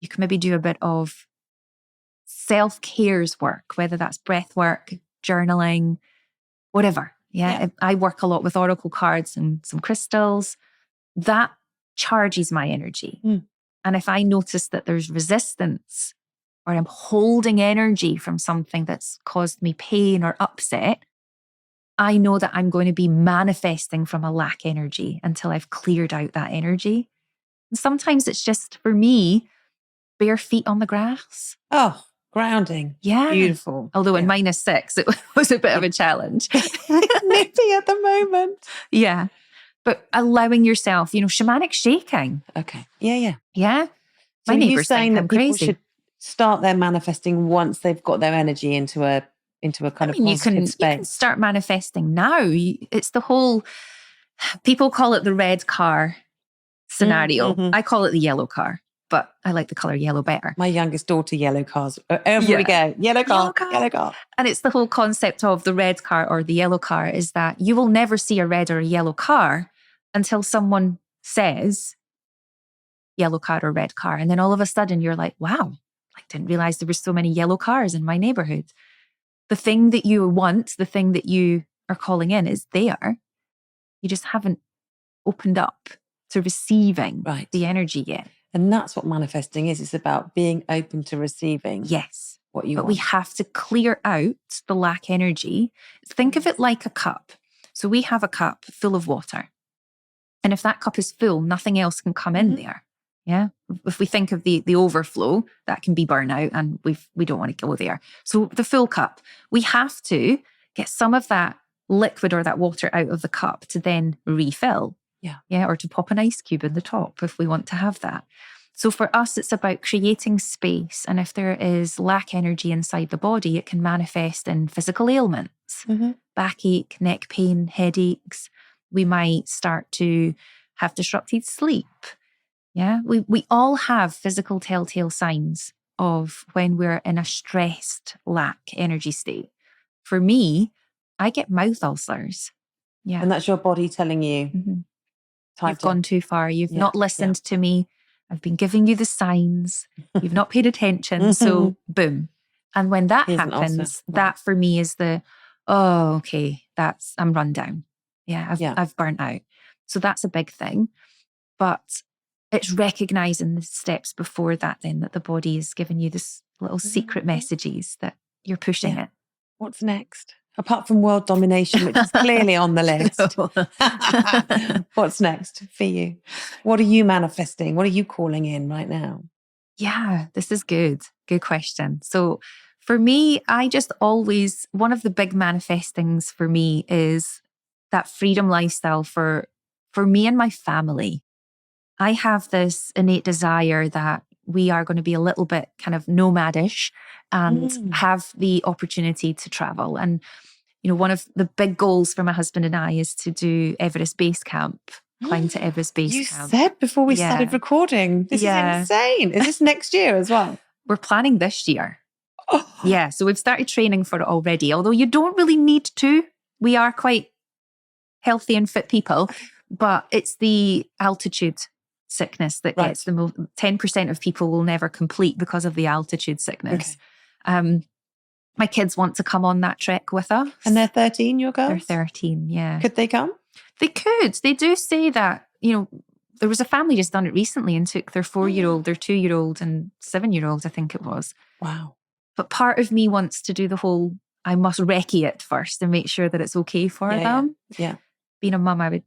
you can maybe do a bit of self-care's work, whether that's breath work, journaling, whatever. Yeah. I work a lot with oracle cards and some crystals. That charges my energy. And if I notice that there's resistance or I'm holding energy from something that's caused me pain or upset, I know that I'm going to be manifesting from a lack energy until I've cleared out that energy. And sometimes it's just, for me, bare feet on the grass. Oh, grounding. Yeah. Beautiful. Although in -6, it was a bit of a challenge. Nippy at the moment. Yeah. But allowing yourself, shamanic shaking. Okay. Yeah. Yeah. So My are you neighbours saying think I'm that people crazy. should start their manifesting once they've got their energy into a kind of positive space? You can start manifesting now. It's the whole, people call it the red car scenario. I call it the yellow car, but I like the color yellow better. My youngest daughter, yellow cars. Everybody go, yellow car. And it's the whole concept of the red car or the yellow car is that you will never see a red or a yellow car until someone says yellow car or red car. And then all of a sudden you're like, wow, I didn't realize there were so many yellow cars in my neighborhood. The thing that you want, the thing that you are calling in is there. You just haven't opened up to receiving the energy yet. And that's what manifesting is. It's about being open to receiving what you want. But we have to clear out the lack energy. Think of it like a cup. So we have a cup full of water. And if that cup is full, nothing else can come in there. Yeah. If we think of the overflow, that can be burnout and we don't want to go there. So the full cup, we have to get some of that liquid or that water out of the cup to then refill. Yeah. Or to pop an ice cube in the top if we want to have that. So for us, it's about creating space. And if there is lack energy inside the body, it can manifest in physical ailments, backache, neck pain, headaches. We might start to have disrupted sleep. Yeah, we all have physical telltale signs of when we're in a stressed lack energy state. For me, I get mouth ulcers. Yeah. And that's your body telling you, you've gone too far. You've not listened to me. I've been giving you the signs. You've not paid attention. So boom. And when that happens, that for me is okay, I'm run down. Yeah, I've burnt out. So that's a big thing. But it's recognizing the steps before that then that the body is giving you this little secret messages that you're pushing it. What's next? Apart from world domination, which is clearly on the list. What's next for you? What are you manifesting? What are you calling in right now? Yeah, this is good. Good question. So for me, one of the big manifestings for me is that freedom lifestyle for me and my family. I have this innate desire that we are going to be a little bit kind of nomadish and have the opportunity to travel. And, one of the big goals for my husband and I is to do Everest Base Camp, climb to Everest Base Camp. You said before we started recording, this is insane. Is this next year as well? We're planning this year. Oh. Yeah, so we've started training for it already, although you don't really need to. We are quite healthy and fit people, but it's the altitude sickness that gets the most. 10% of people will never complete because of the altitude sickness. Okay. My kids want to come on that trek with us. And they're 13, your girls? They're 13, yeah. Could they come? They could. They do say that, there was a family just done it recently and took their 4-year-old, their 2-year-old and 7-year-old, I think it was. Wow. But part of me wants to do the whole, I must recce it first and make sure that it's okay for them. Yeah. Being a mum, I would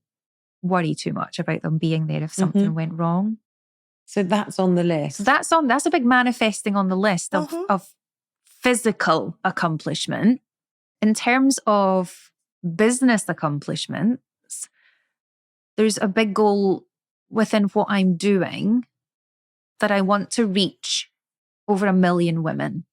worry too much about them being there if something went wrong. So that's on the list. So that's a big manifesting on the list of physical accomplishment. In terms of business accomplishments, there's a big goal within what I'm doing that I want to reach over 1 million women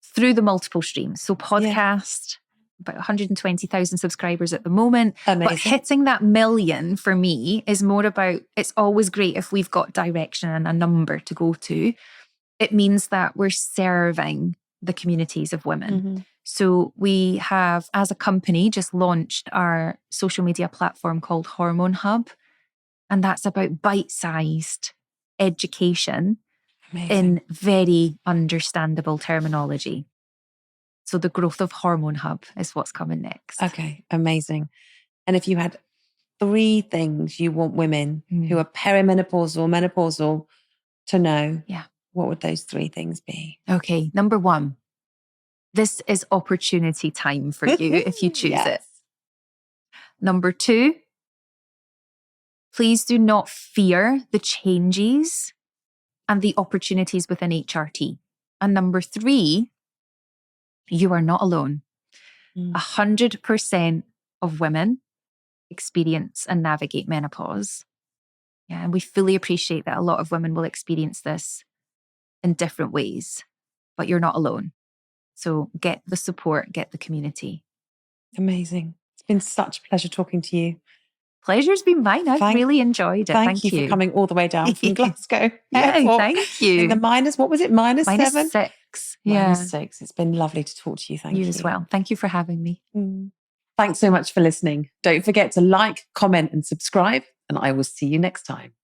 through the multiple streams. So podcast, about 120,000 subscribers at the moment. Amazing. But hitting that 1 million for me is more about, it's always great if we've got direction and a number to go to. It means that we're serving the communities of women. So we have, as a company, just launched our social media platform called Hormone Hub. And that's about bite-sized education in very understandable terminology. So the growth of Hormone Hub is what's coming next. Okay, amazing. And if you had 3 things you want women who are perimenopausal or menopausal to know, what would those 3 things be? Okay, number 1, this is opportunity time for you if you choose it. Number 2, please do not fear the changes and the opportunities within HRT. And number 3, you are not alone. 100% of women experience and navigate menopause. Yeah, and we fully appreciate that a lot of women will experience this in different ways, but you're not alone. So get the support, get the community. Amazing. It's been such a pleasure talking to you. Pleasure's been mine. I've really enjoyed it. Thank you for coming all the way down from Glasgow. Thank you. In the minus, what was it? -7? -6. Yeah. -6. It's been lovely to talk to you. Thank you. You as well. Thank you for having me. Thanks so much for listening. Don't forget to like, comment and subscribe, and I will see you next time.